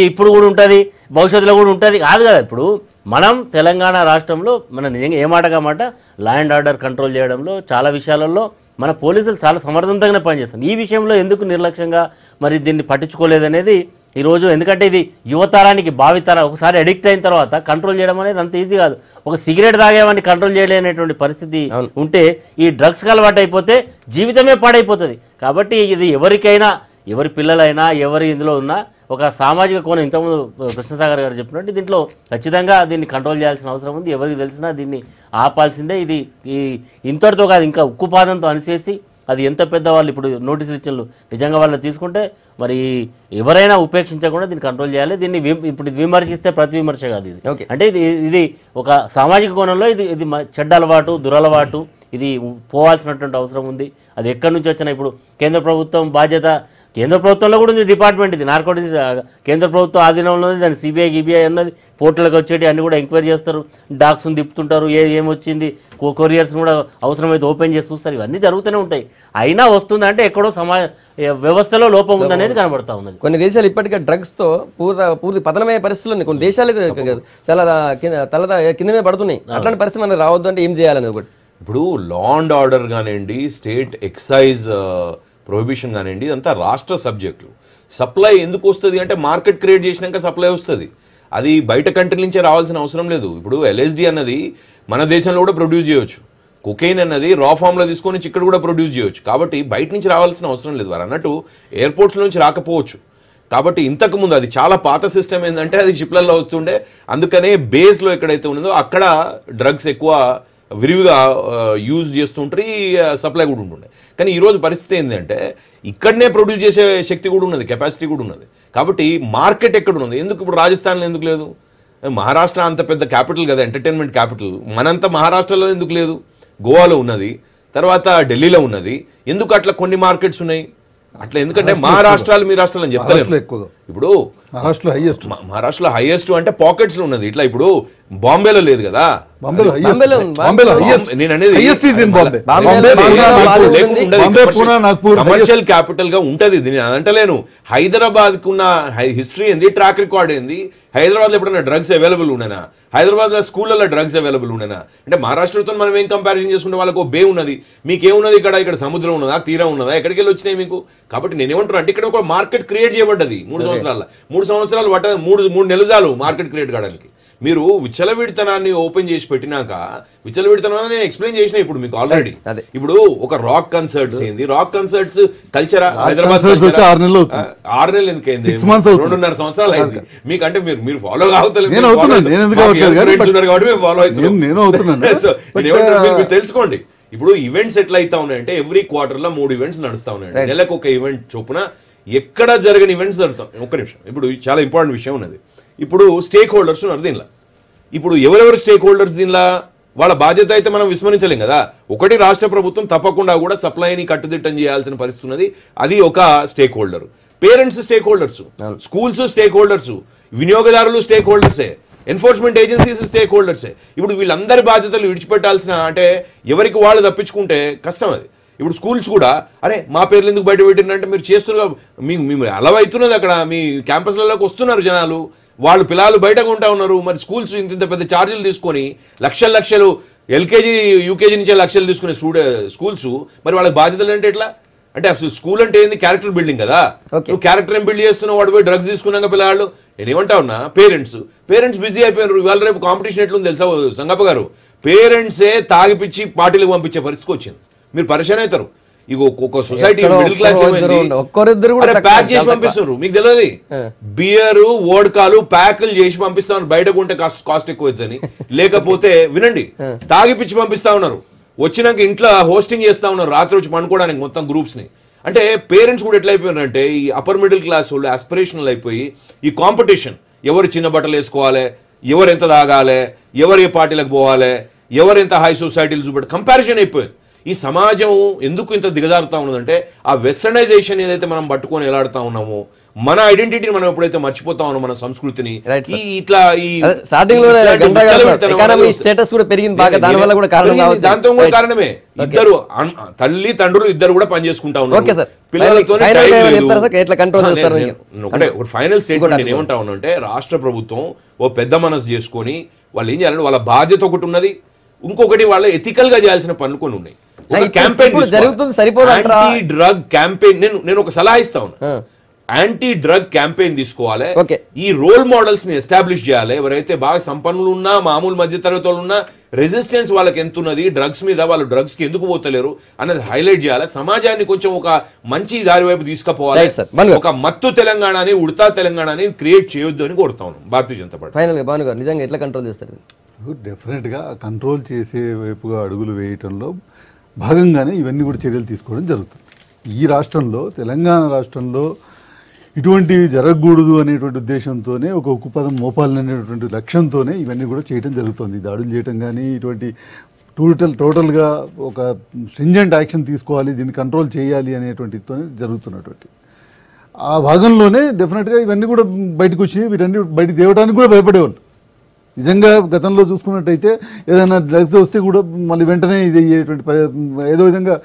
ఇప్పుడు కూడా ఉంటుంది, భవిష్యత్తులో కూడా ఉంటుంది కాదు కదా. ఇప్పుడు మనం తెలంగాణ రాష్ట్రంలో మనం నిజంగా ఏ మాట కామాట లా అండ్ ఆర్డర్ కంట్రోల్ చేయడంలో చాలా విషయాలలో మన పోలీసులు చాలా సమర్థవంతంగానే పనిచేస్తారు. ఈ విషయంలో ఎందుకు నిర్లక్ష్యంగా మరి దీన్ని పట్టించుకోలేదనేది ఈరోజు. ఎందుకంటే ఇది యువతరానికి భావితర ఒకసారి అడిక్ట్ అయిన తర్వాత కంట్రోల్ చేయడం అనేది అంత ఈజీ కాదు. ఒక సిగరెట్ తాగేవాడిని కంట్రోల్ చేయలేనటువంటి పరిస్థితి ఉంటే ఈ డ్రగ్స్కి అలవాటు అయిపోతే జీవితమే పాడైపోతుంది. కాబట్టి ఇది ఎవరికైనా, ఎవరి పిల్లలైనా, ఎవరి ఇందులో ఉన్నా ఒక సామాజిక కోణం ఇంతకుముందు కృష్ణసాగర్ గారు చెప్పినట్టు దీంట్లో ఖచ్చితంగా దీన్ని కంట్రోల్ చేయాల్సిన అవసరం ఉంది. ఎవరికి తెలిసినా దీన్ని ఆపాల్సిందే. ఇది ఇంతటితో కాదు, ఇంకా ఉక్కుపాదంతో అనిచేసి అది ఎంత పెద్ద వాళ్ళు ఇప్పుడు నోటీసులు ఇచ్చినట్లు నిజంగా వాళ్ళు తీసుకుంటే మరి ఎవరైనా ఉపేక్షించకుండా దీన్ని కంట్రోల్ చేయాలి. దీన్ని ఇప్పుడు విమర్శిస్తే ప్రతి విమర్శ కాదు ఇది. అంటే ఇది ఒక సామాజిక కోణంలో ఇది చెడ్డ అలవాటు, దురలవాటు, ఇది పోవాల్సినటువంటి అవసరం ఉంది. అది ఎక్కడి నుంచి వచ్చినా ఇప్పుడు కేంద్ర ప్రభుత్వం బాధ్యత, కేంద్ర ప్రభుత్వంలో కూడా ఉంది డిపార్ట్మెంట్. ఇది నార్కోటిక్స్ కేంద్ర ప్రభుత్వం ఆధీనంలో ఉంది. దాని సిబిఐ అన్నది పోర్టల్కి వచ్చేటి అన్ని కూడా ఎంక్వైరీ చేస్తారు, డాక్స్ని తిప్పుతుంటారు, ఏమొచ్చింది, కొరియర్స్ కూడా అవసరమైతే ఓపెన్ చేసి చూస్తారు. ఇవన్నీ జరుగుతూనే ఉంటాయి. అయినా వస్తుందంటే ఎక్కడో వ్యవస్థలో లోపం ఉందనేది కనబడతా ఉన్నది. కొన్ని దేశాలు ఇప్పటికే డ్రగ్స్తో పూర్తి పతనమయ్యే పరిస్థితులు ఉన్నాయి. కొన్ని దేశాలు చాలా కింద మీద పడుతున్నాయి. అట్లాంటి పరిస్థితి మనకు రావద్దు అంటే ఏం చేయాలని ఒకటి. ఇప్పుడు లా అండ్ ఆర్డర్ కానివ్వండి, స్టేట్ ఎక్సైజ్ ప్రొహిబిషన్ కానివ్వండి, ఇదంతా రాష్ట్ర సబ్జెక్టులు. సప్లై ఎందుకు వస్తుంది అంటే మార్కెట్ క్రియేట్ చేసినాక సప్లై వస్తుంది. అది బయట కంట్రీ నుంచే రావాల్సిన అవసరం లేదు. ఇప్పుడు ఎల్ఎస్డి అన్నది మన దేశంలో కూడా ప్రొడ్యూస్ చేయవచ్చు. కొకైన్ అన్నది రా ఫామ్లో తీసుకొని ఇక్కడ కూడా ప్రొడ్యూస్ చేయొచ్చు. కాబట్టి బయట నుంచి రావాల్సిన అవసరం లేదు. వారు అన్నట్టు ఎయిర్పోర్ట్స్ నుంచి రాకపోవచ్చు. కాబట్టి ఇంతకుముందు అది చాలా పాత సిస్టమ్ ఏంటంటే అది షిప్లలో వస్తుండే, అందుకనే బేస్లో ఎక్కడైతే ఉన్నదో అక్కడ డ్రగ్స్ ఎక్కువ విరివిగా యూజ్ చేస్తుంటారు, సప్లై కూడా ఉంటుండే. కానీ ఈరోజు పరిస్థితి ఏంటంటే ఇక్కడనే ప్రొడ్యూస్ చేసే శక్తి కూడా ఉన్నది, కెపాసిటీ కూడా ఉన్నది. కాబట్టి మార్కెట్ ఎక్కడ ఉన్నది? ఎందుకు ఇప్పుడు రాజస్థాన్లో ఎందుకు లేదు? మహారాష్ట్ర అంత పెద్ద క్యాపిటల్ కదా, ఎంటర్టైన్మెంట్ క్యాపిటల్. మనంతా మహారాష్ట్రలో ఎందుకు లేదు? గోవాలో ఉన్నది, తర్వాత ఢిల్లీలో ఉన్నది. ఎందుకు అట్లా కొన్ని మార్కెట్స్ ఉన్నాయి అట్లా? ఎందుకంటే మహారాష్ట్రాలు మీ రాష్ట్రాలు అని చెప్తారు. ఇప్పుడు మహారాష్ట్రలో హైయెస్ట్ అంటే పాకెట్స్ లో ఉన్నది. ఇట్లా ఇప్పుడు బాంబేలో లేదు కదా, కమర్షియల్ క్యాపిటల్ గా ఉంటది. నేను అంటలేను. హైదరాబాద్ కు ఉన్న హిస్టరీ ఏంది, ట్రాక్ రికార్డ్ ఏంది? హైదరాబాద్ లో ఎప్పుడైనా డ్రగ్స్ అవైలబుల్ ఉండేనా? హైదరాబాద్ లో స్కూళ్ళలో డ్రగ్స్ అవైలబుల్ ఉండేనా? అంటే మహారాష్ట్రతో మనం ఏం కంపారిజన్ చేసుకుంటే వాళ్ళకు బే ఉన్నది, మీకేమున్నది? ఇక్కడ సముద్రం ఉన్నదా, తీరం ఉన్నదా, ఎక్కడికి వెళ్ళి వచ్చినాయి మీకు? కాబట్టి నేనేమంటున్నా అంటే ఇక్కడ ఒక మార్కెట్ క్రియేట్ చేయబడ్డది 3 సంవత్సరాల. 3 సంవత్సరాలు మూడు నెలలు చాలు మార్కెట్ క్రియేట్ కావడానికి. మీరు విచ్చలవిడితనాన్ని ఓపెన్ చేసి పెట్టినాక, విచ్చలవిడితనాన్ని నేను ఎక్స్ప్లెయిన్ చేసిన ఇప్పుడు మీకు ఆల్రెడీ. ఇప్పుడు ఒక రాక్ కన్సర్ట్స్ ఏంది, రాక్ కన్సర్ట్స్ కల్చరా? హైదరాబాద్ 6 నెలలు ఎందుకైంది? 2.5 సంవత్సరాలు అయింది. మీకంటే మీరు ఫాలో కావుతారు కాబట్టి ఫాలో అవుతున్నారు. తెలుసుకోండి. ఇప్పుడు ఈవెంట్స్ ఎట్లా అవుతా ఉన్నాయంటే ఎవ్రీ క్వార్టర్లో 3 ఈవెంట్స్ నడుస్తా ఉన్నాయండి. నెలకు ఒక ఈవెంట్ చొప్పున ఎక్కడ జరగని ఈవెంట్స్ జరుగుతాం. ఒక్క నిమిషం, ఇప్పుడు చాలా ఇంపార్టెంట్ విషయం ఉన్నది. ఇప్పుడు స్టేక్ హోల్డర్స్ ఉన్నారు దీనిలో. ఇప్పుడు ఎవరెవరు స్టేక్ హోల్డర్స్ దీనిలో? వాళ్ళ బాధ్యత అయితే మనం విస్మరించలేం కదా. ఒకటి, రాష్ట్ర ప్రభుత్వం తప్పకుండా కూడా సప్లైని కట్టుదిట్టం చేయాల్సిన పరిస్థితి ఉన్నది, అది ఒక stake holder. Parents stake holders, schools stake holders, వినియోగదారులు స్టేక్ హోల్డర్సే, ఎన్ఫోర్స్మెంట్ ఏజెన్సీస్ స్టేక్ హోల్డర్సే. ఇప్పుడు వీళ్ళందరి బాధ్యతలు విడిచిపెట్టాల్సిన, అంటే ఎవరికి వాళ్ళు తప్పించుకుంటే కష్టం అది. ఇప్పుడు స్కూల్స్ కూడా అరే మా పేర్లు ఎందుకు బయట పెట్టినంటే మీరు చేస్తున్నారు, మేము అలవైతున్నది అక్కడ, మీ క్యాంపస్లలోకి వస్తున్నారు జనాలు, వాళ్ళు పిల్లలు బయటకు ఉంటా ఉన్నారు. మరి స్కూల్స్ ఇంత పెద్ద ఛార్జీలు తీసుకొని లక్షలు ఎల్కేజీ యూకేజీ నుంచే లక్షలు తీసుకునే స్కూల్స్, మరి వాళ్ళకి బాధ్యతలు అంటే ఎట్లా? అంటే అసలు స్కూల్ అంటే ఏంది? క్యారెక్టర్ బిల్డింగ్ కదా. నువ్వు క్యారెక్టర్ ఏం బిల్డ్ చేస్తున్నావు? వాడు పోయి డ్రగ్స్ తీసుకున్నాక పిల్లలు, నేనేమంటా ఉన్నా, పేరెంట్స్ బిజీ అయిపోయినారు. ఇవాళ రేపు కాంపిటీషన్ ఎట్లుంది తెలుసా సంగప్ప గారు? పేరెంట్సే తాగిపిచ్చి పార్టీలకు పంపించే పరిస్థితికి వచ్చింది. మీరు పరిచయం అవుతారు. ఇక ఒక్కొక్క సొసైటీ మిడిల్ క్లాస్ ప్యాక్ చేసి పంపిస్తున్నారు. మీకు తెలియదు, బియర్ వోడ్కాలు ప్యాకులు చేసి పంపిస్తా ఉన్నారు. బయటకు ఉంటే కాస్ట్ ఎక్కువ అవుతుందని. లేకపోతే వినండి, తాగిపిచ్చి పంపిస్తా ఉన్నారు. వచ్చినాక ఇంట్లో హోస్టింగ్ చేస్తా ఉన్నారు రాత్రి వచ్చి పండుకోవడానికి మొత్తం గ్రూప్స్ ని. అంటే పేరెంట్స్ కూడా ఎట్లా అయిపోయినారంటే ఈ అప్పర్ మిడిల్ క్లాస్ వాళ్ళు ఆస్పిరేషనల్ అయిపోయి ఈ కాంపిటీషన్, ఎవరు చిన్న బట్టలు వేసుకోవాలి, ఎవరు ఎంత తాగాలి, ఎవరు ఏ పార్టీలకు పోవాలి, ఎవరు ఎంత హై సొసైటీలు చూపెట్టి కంపారిజన్ అయిపోయింది. ఈ సమాజం ఎందుకు ఇంత దిగజారుతా ఉన్నదంటే ఆ వెస్టర్నైజేషన్ ఏదైతే మనం పట్టుకొని ఎలాడుతా ఉన్నామో, మన ఐడెంటిటీని మనం ఎప్పుడైతే మర్చిపోతా ఉన్నాం, మన సంస్కృతిని, ఇట్లా దాంతో కూడా కారణమే. ఇద్దరు తల్లి తండ్రులు ఇద్దరు కూడా పనిచేసుకుంటా ఉన్నారు పిల్లలతో. ఫైనల్ స్టేట్మెంట్ నేను ఏమంటా ఉన్నా అంటే రాష్ట్ర ప్రభుత్వం ఓ పెద్ద మనసు చేసుకొని వాళ్ళు ఏం చేయాలంటే వాళ్ళ బాధ్యత ఒకటి ఉన్నది, ఇంకొకటి వాళ్ళ ఎథికల్ గా చేయాల్సిన పనులు కొన్ని ఉన్నాయి. యాంటీ డ్రగ్ క్యాంపెయిన్ నేను ఒక సలహా ఇస్తా ఉన్నా. యాంటీ డ్రగ్ క్యాంపెయిన్ తీసుకోవాలి. ఈ రోల్ మోడల్స్ ని ఎస్టాబ్లిష్ చేయాలి. ఎవరైతే బాగా సంపన్నులు ఉన్నా, మామూలు మధ్య తరగతి వాళ్ళు ఉన్నా, రెసిస్టెన్స్ వాళ్ళకి ఎంత ఉన్నది డ్రగ్స్ మీద, వాళ్ళు డ్రగ్స్ కి ఎందుకు పోతలేరు అన్నది హైలైట్ చేయాలి. సమాజాన్ని కొంచెం ఒక మంచి దారి వైపు తీసుకుపోవాలి. ఒక మత్తు తెలంగాణని, ఉడతా తెలంగాణని క్రియేట్ చేయొద్దు అని కోరుతా ఉన్నాం భారతీయ జనతా పార్టీ. ఫైనల్ గా భాను గారు నిజంగా ఎట్లా కంట్రోల్ చేస్తారు? డెఫినెట్గా కంట్రోల్ చేసే వైపుగా అడుగులు వేయటంలో భాగంగానే ఇవన్నీ కూడా చర్యలు తీసుకోవడం జరుగుతుంది. ఈ రాష్ట్రంలో, తెలంగాణ రాష్ట్రంలో ఇటువంటివి జరగకూడదు అనేటువంటి ఉద్దేశంతోనే, ఒక ఉక్కు పదం మోపాలనేటువంటి లక్ష్యంతోనే ఇవన్నీ కూడా చేయడం జరుగుతుంది. దాడులు చేయటం కానీ, ఇటువంటి టోటల్గా ఒక స్ట్రింజెంట్ యాక్షన్ తీసుకోవాలి, దీన్ని కంట్రోల్ చేయాలి అనేటువంటితోనే జరుగుతున్నటువంటి ఆ భాగంలోనే డెఫినెట్గా ఇవన్నీ కూడా బయటకు వచ్చి వీటన్ని బయటకు తేవడానికి కూడా భయపడేవాళ్ళు. నిజంగా గతంలో చూసుకున్నట్టయితే ఏదైనా డ్రగ్స్ వస్తే కూడా మళ్ళీ వెంటనే ఇది అయ్యేటువంటి ఏదో విధంగా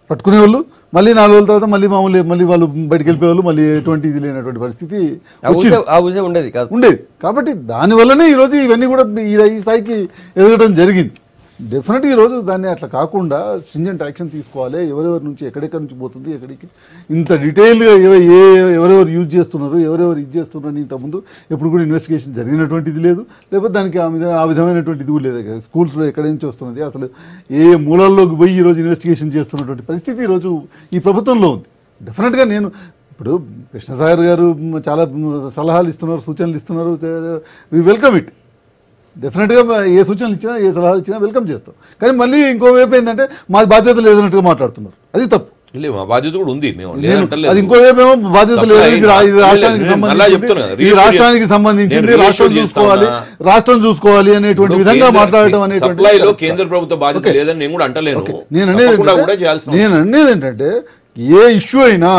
పట్టుకునేవాళ్ళు, మళ్ళీ 4 రోజుల తర్వాత మళ్ళీ వాళ్ళు బయటకు వెళ్ళిపోయేవాళ్ళు, మళ్ళీ ఎటువంటి ఇది లేనటువంటి పరిస్థితి ఉండేది. కాబట్టి దానివల్లనే ఈరోజు ఇవన్నీ కూడా ఈ స్థాయికి ఎదగడం జరిగింది. డెఫినెట్గా ఈరోజు దాన్ని అట్లా కాకుండా స్ట్రింజెంట్ యాక్షన్ తీసుకోవాలి. ఎవరెవరి నుంచి ఎక్కడెక్కడి నుంచి పోతుంది, ఎక్కడికి ఇంత డీటెయిల్గా ఎవరెవరు యూజ్ చేస్తున్నారు, ఎవరెవరు ఇది చేస్తున్నారు ఇంతకుముందు ఎప్పుడు కూడా ఇన్వెస్టిగేషన్ జరిగినటువంటిది లేదు. లేకపోతే దానికి ఆ విధమైనటువంటి ఇది లేదు. స్కూల్స్లో ఎక్కడి నుంచి వస్తున్నది, అసలు ఏ మూలాల్లోకి పోయి ఈరోజు ఇన్వెస్టిగేషన్ చేస్తున్నటువంటి పరిస్థితి ఈరోజు ఈ ప్రభుత్వంలో ఉంది. డెఫినెట్గా నేను ఇప్పుడు కృష్ణసాగర్ గారు చాలా సలహాలు ఇస్తున్నారు, సూచనలు ఇస్తున్నారు. We welcome it. డెఫినెట్గా ఏ సూచనలు ఇచ్చినా, ఏ సలహాలు ఇచ్చినా వెల్కమ్ చేస్తాం. కానీ మళ్ళీ ఇంకోవైపు ఏంటంటే మాది బాధ్యత లేదన్నట్టుగా మాట్లాడుతున్నారు. అది తప్పు. మా బాధ్యత కూడా ఉంది. అది ఇంకోవైపు ఏమో బాధ్యత లేదు, ఇది రాష్ట్రానికి సంబంధించింది, రాష్ట్రం చూసుకోవాలి అనేటువంటి విధంగా మాట్లాడటం అనేటువంటి కేంద్ర ప్రభుత్వ బాధ్యత లేదని నేను కూడా అంటలేను. నేను అనేది ఏంటంటే ఏ ఇష్యూ అయినా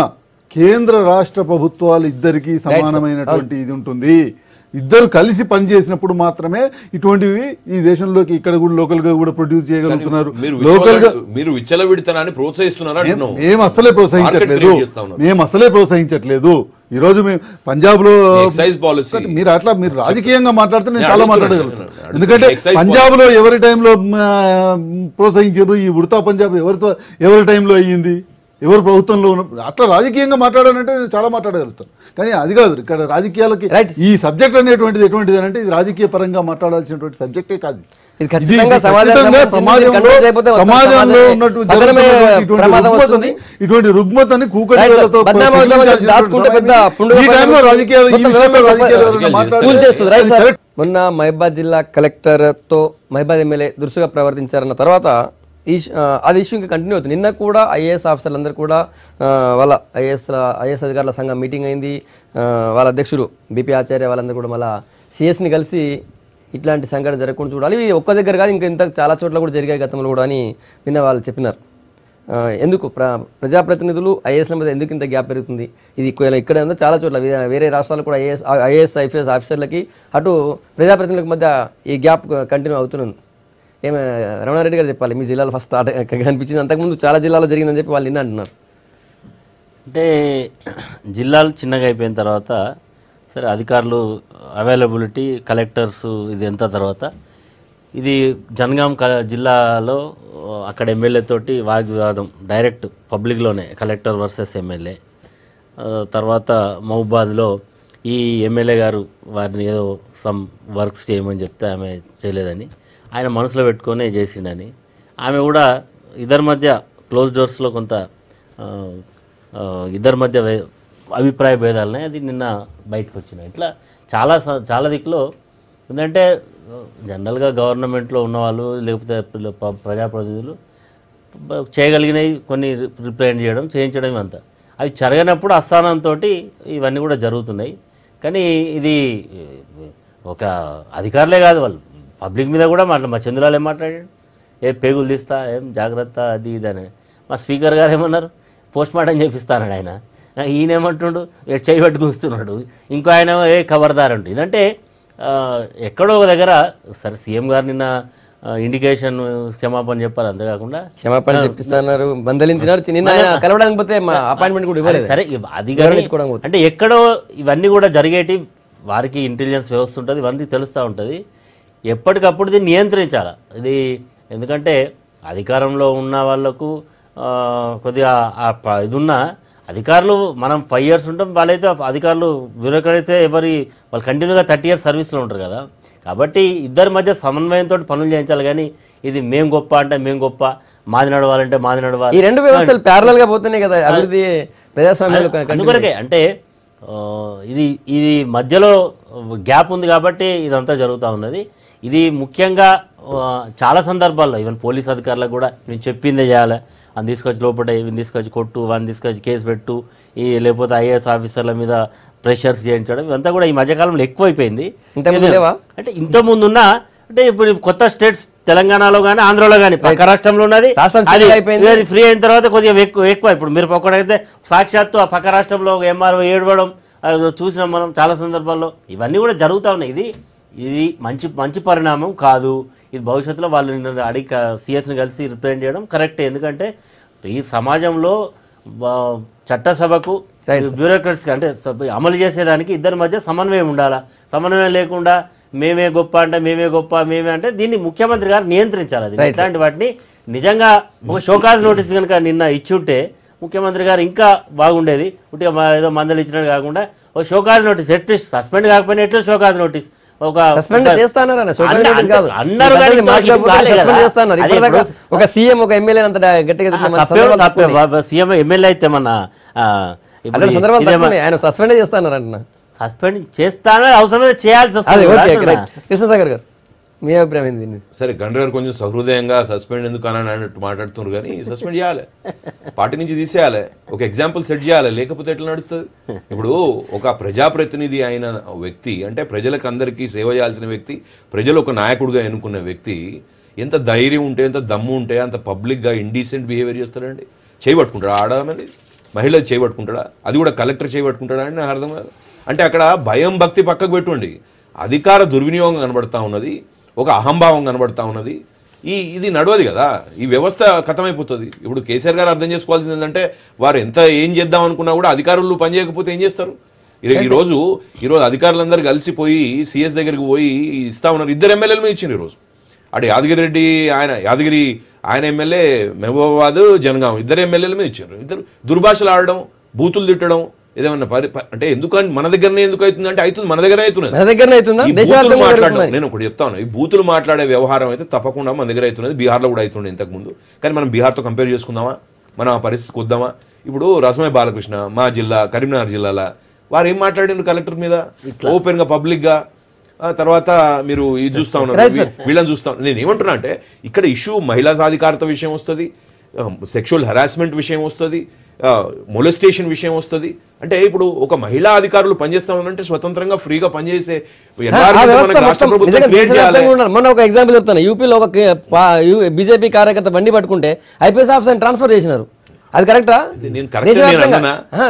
కేంద్ర రాష్ట్ర ప్రభుత్వాలు ఇద్దరికీ సమానమైనటువంటి ఇది ఉంటుంది. ఇద్దరు కలిసి పనిచేసినప్పుడు మాత్రమే ఇటువంటివి ఈ దేశంలోకి ఇక్కడ కూడా లోకల్ గా కూడా ప్రొడ్యూస్ చేయగలుగుతున్నారు. లోకల్ గా మీరు విచ్చలవిడితనాన్ని ప్రోత్సహిస్తున్నారా? మేము అసలే ప్రోత్సహించట్లేదు. ఈ రోజు మేము పంజాబ్ లో ఎక్సైజ్ పాలసీ మీరు రాజకీయంగా మాట్లాడితే నేను చాలా మాట్లాడగలుగుతాను. ఎందుకంటే పంజాబ్ లో ఎవరి టైంలో ప్రోత్సహించారు, ఈ ఉడతా పంజాబ్ ఎవరి టైంలో అయ్యింది, ఎవరు ప్రభుత్వంలో ఉన్నప్పుడు అట్లా రాజకీయంగా మాట్లాడాలంటే నేను చాలా మాట్లాడగలుగుతాను. కానీ అది కాదు. ఇక్కడ రాజకీయాలకి ఈ సబ్జెక్ట్ అనేటువంటిది ఎటువంటిది అంటే ఇది రాజకీయ పరంగా మాట్లాడాల్సినటువంటి సబ్జెక్టే కాదు. సమాజంలో ఉన్నటువంటి ఇటువంటి రుగ్మతని కూకటితో మొన్న మహబాద్ జిల్లా కలెక్టర్తో మహబాద్ ఎమ్మెల్యే దురుసుగా ప్రవర్తించారన్న తర్వాత అది ఇష్యూ ఇంకా కంటిన్యూ అవుతుంది. నిన్న కూడా ఐఏఎస్ ఆఫీసర్లందరూ కూడా వాళ్ళ ఐఏఎస్ అధికారుల సంఘం మీటింగ్ అయింది. వాళ్ళ అధ్యక్షుడు బీపీ ఆచార్య వాళ్ళందరూ కూడా మళ్ళీ సిఎస్ని కలిసి ఇట్లాంటి సంఘటన జరగకుండా చూడాలి. ఇది ఒక్క దగ్గర కాదు, ఇంకా ఇంత చాలా చోట్ల కూడా జరిగాయి గతంలో కూడా అని నిన్న వాళ్ళు చెప్పినారు. ఎందుకు ప్రజాప్రతినిధులు ఐఏఎస్ల మీద ఎందుకు ఇంత గ్యాప్ పెరుగుతుంది? ఇది ఇక్కడ ఉందో చాలా చోట్ల వేరే రాష్ట్రాలు కూడా ఐఏఎస్ ఐపీఎస్ ఆఫీసర్లకి అటు ప్రజాప్రతినిధులకు మధ్య ఈ గ్యాప్ కంటిన్యూ అవుతుంది. ఏమే రమణారెడ్డి గారు చెప్పాలి, మీ జిల్లాలో ఫస్ట్ కనిపించింది, అంతకుముందు చాలా జిల్లాలో జరిగిందని చెప్పి వాళ్ళు నిన్న అంటున్నారు. అంటే జిల్లాలు చిన్నగా అయిపోయిన తర్వాత సరే అధికారులు అవైలబిలిటీ కలెక్టర్స్ ఇది ఎంత తర్వాత ఇది జనగాం జిల్లాలో అక్కడ ఎమ్మెల్యే తోటి వాగ్వివాదం డైరెక్ట్ పబ్లిక్లోనే కలెక్టర్ వర్సెస్ ఎమ్మెల్యే. తర్వాత మహబూబాద్లో ఈ ఎమ్మెల్యే గారు వారిని ఏదో సమ్ వర్క్స్ చేయమని చెప్తే ఆమె చేయలేదని ఆయన మనసులో పెట్టుకొని చేసిండని, ఆమె కూడా ఇద్దరి మధ్య క్లోజ్ డోర్స్లో కొంత ఇద్దరి మధ్య అభిప్రాయ భేదాలనే అది నిన్న బయటకు వచ్చినాయి. ఇట్లా చాలా దిక్కులో ఎందుకంటే జనరల్గా గవర్నమెంట్లో ఉన్నవాళ్ళు లేకపోతే ప్రజాప్రతినిధులు చేయగలిగినవి కొన్ని రిప్రజెంట్ చేయడం చేయించడం అంతా అవి జరగనప్పుడు అస్థానంతో ఇవన్నీ కూడా జరుగుతున్నాయి. కానీ ఇది ఒక అధికారులే కాదు, వాళ్ళు పబ్లిక్ మీద కూడా మా చంద్రలాల్ ఏం మాట్లాడాడు, ఏ పేగులు తీస్తా ఏం జాగ్రత్త అది ఇదని. మా స్పీకర్ గారు ఏమన్నారు, పోస్ట్ మార్టం చేపిస్తాడు ఆయన. ఈయన ఏమంటుండు, చేయి పట్టు కూస్తున్నాడు. ఇంకో ఆయన ఏ ఖబర్దార్ అంటు. ఇదంటే ఎక్కడో ఒక దగ్గర సరే సీఎం గారు నిన్న ఇండికేషన్ క్షమాపణ చెప్పాలి, అంతేకాకుండా క్షమాపణ చెప్పిస్తున్నారు, మందలించినారు. నిన్న కలవడానికి పోతే మా అపాయింట్మెంట్ కూడా ఇవ్వలేదు. సరే అది కానీ అంటే ఎక్కడో ఇవన్నీ కూడా జరిగేటి వారికి ఇంటెలిజెన్స్ వ్యవస్థ ఉంటుంది, ఇవన్నీ తెలుస్తూ ఉంటుంది. ఎప్పటికప్పుడు దీన్ని నియంత్రించాలి. ఇది ఎందుకంటే అధికారంలో ఉన్న వాళ్ళకు కొద్దిగా ఇది ఉన్న అధికారులు మనం 5 years ఉంటాం, వాళ్ళైతే అధికారులు వీరొకరైతే వాళ్ళు కంటిన్యూగా 30 years సర్వీస్లో ఉంటారు కదా. కాబట్టి ఇద్దరి మధ్య సమన్వయంతో పనులు చేయించాలి. కానీ ఇది మేము గొప్ప అంటే మేము గొప్ప, మాది నడవాలంటే మాది నడవాలి, ఈ రెండు వ్యవస్థలు ప్యారలల్ గా పోతున్నాయి కదా అభివృద్ధి ప్రజాస్వామ్యంలో. అందుకొరకే అంటే ఇది మధ్యలో గ్యాప్ ఉంది కాబట్టి ఇదంతా జరుగుతూ ఉన్నది. ఇది ముఖ్యంగా చాలా సందర్భాల్లో ఈవెన్ పోలీస్ అధికారులకు కూడా నేను చెప్పిందే చేయాలి, అని తీసుకొచ్చి లోపల ఇవన్నీ తీసుకొచ్చి కొట్టు, వాడిని తీసుకొచ్చి కేసు పెట్టు, లేకపోతే ఐఏఎస్ ఆఫీసర్ల మీద ప్రెషర్స్ చేయించడం ఇదంతా కూడా ఈ మధ్యకాలంలో ఎక్కువైపోయింది. అంటే ఇంతకుముందున్న అంటే ఇప్పుడు కొత్త స్టేట్స్ తెలంగాణలో కానీ ఆంధ్రలో కానీ పక్క రాష్ట్రంలో ఉన్నది, అది ఫ్రీ అయిన తర్వాత కొద్దిగా ఎక్కువ. ఇప్పుడు మీరు పక్కడైతే సాక్షాత్తు ఆ పక్క రాష్ట్రంలో ఎంఆర్ఓ ఏడవడం చూసినాం మనం చాలా సందర్భాల్లో. ఇవన్నీ కూడా జరుగుతూ ఉన్నాయి. ఇది మంచి పరిణామం కాదు. ఇది భవిష్యత్తులో వాళ్ళు సిఎస్ని కలిసి రిప్రజెంట్ చేయడం కరెక్టే. ఎందుకంటే ఈ సమాజంలో చట్టసభకు బ్యూరోక్రట్స్ అంటే అమలు చేసేదానికి ఇద్దరి మధ్య సమన్వయం ఉండాలా. సమన్వయం లేకుండా మేమే గొప్ప అంటే మేమే అంటే దీన్ని ముఖ్యమంత్రి గారు నియంత్రించాలి. అది ఇట్లాంటి వాటిని నిజంగా ఒక షోకాజ్ నోటీస్ కనుక నిన్న ఇచ్చుంటే ముఖ్యమంత్రి గారు ఇంకా బాగుండేది. ఉట్టిగా ఏదో మందలు ఇచ్చినట్టు కాకుండా ఒక షోకాజ్ నోటీస్, అట్లీస్ట్ సస్పెండ్ కాకపోయినా ఎట్లా షోకాజ్ నోటీస్ ఒక సీఎం ఒక ఎమ్మెల్యే అంత గట్టిగా సీఎం ఎమ్మెల్యే అయితే మన ఆయన సస్పెండ్ చేస్తానంటున్నా. సస్పెండ్ చేస్తానని అవసరమైతే చేయాల్సి వస్తుంది. కృష్ణసాగర్ గారు మీ అభిప్రాయం ఏంది? సరే, గండ్ర గారు కొంచెం సహృదయంగా సస్పెండ్ ఎందుకు అని అన్నట్టు మాట్లాడుతున్నారు, కానీ సస్పెండ్ చేయాలి, పార్టీ నుంచి తీసేయాలి, ఒక ఎగ్జాంపుల్ సెట్ చేయాలి, లేకపోతే ఎట్లా నడుస్తుంది? ఇప్పుడు ఒక ప్రజాప్రతినిధి అయిన వ్యక్తి అంటే ప్రజలకు అందరికీ సేవ చేయాల్సిన వ్యక్తి, ప్రజలు ఒక నాయకుడిగా ఎన్నుకున్న వ్యక్తి ఎంత ధైర్యం ఉంటే, ఎంత దమ్ము ఉంటే అంత పబ్లిక్గా ఇండీసెంట్ బిహేవియర్ చేస్తాడండి. చేయబట్టుకుంటాడా? ఆడమని మహిళ చేయబట్టుకుంటాడా? అది కూడా కలెక్టర్ చేయబట్టుకుంటాడా అని నాకు అర్థం కాదు. అంటే అక్కడ భయం భక్తి పక్కకు పెట్టుండి అధికార దుర్వినియోగం కనబడతా ఉన్నది, ఒక అహంభావం కనబడతా ఉన్నది. ఇది నడవదు కదా, ఈ వ్యవస్థ ఖతమైపోతుంది. ఇప్పుడు కేసీఆర్ గారు అర్థం చేసుకోవాల్సింది ఏంటంటే వారు ఎంత ఏం చేద్దాం అనుకున్నా కూడా అధికారులు పనిచేయకపోతే ఏం చేస్తారు? ఈరోజు అధికారులందరూ కలిసిపోయి సిఎస్ దగ్గరికి పోయి ఇస్తా ఉన్నారు. 2 ఎమ్మెల్యేల మీద ఇచ్చింది ఈరోజు. అటు యాదగిరి రెడ్డి ఆయన ఎమ్మెల్యే, మహబూబాబాద్, జనగాం 2 ఎమ్మెల్యేల మీద ఇచ్చారు. ఇద్దరు దుర్భాషలు ఆడడం, బూతులు తిట్టడం, ఏదేమన్నా అంటే ఎందుకని మన దగ్గరనే ఎందుకు అవుతుంది అంటే అవుతుంది, మన దగ్గర అవుతున్నది. నేను ఒకటి చెప్తాను, ఈ బూతులు మాట్లాడే వ్యవహారం అయితే తప్పకుండా మన దగ్గర అవుతున్నది. బీహార్లో కూడా అవుతుండే ఇంతకుముందు. కానీ మనం బీహార్తో కంపేర్ చేసుకుందామా? మనం ఆ పరిస్థితికి వద్దామా? ఇప్పుడు రసమయ్య బాలకృష్ణ మా జిల్లా కరీంనగర్ జిల్లాలో వారు ఏం మాట్లాడినారు కలెక్టర్ మీద ఓపెన్గా పబ్లిక్గా. తర్వాత మీరు ఇది చూస్తా ఉన్నారు, వీళ్ళని చూస్తా. నేను ఏమంటున్నా అంటే ఇక్కడ ఇష్యూ మహిళా సాధికారత విషయం వస్తుంది, సెక్షువల్ హెరాస్మెంట్ విషయం వస్తుంది, మొలెస్టేషన్ విషయం వస్తుంది. అంటే ఇప్పుడు ఒక మహిళా అధికారులు పనిచేస్తా ఉన్నారంటే స్వతంత్రంగా ఫ్రీగా పనిచేసే మొన్న ఒక ఎగ్జాంపుల్ చెప్తాను. యూపీలో ఒక బీజేపీ కార్యకర్త బండి పట్టుకుంటే ఐపీఎస్ ఆఫీసర్ ట్రాన్స్ఫర్ చేసినారు. అది కరెక్టా?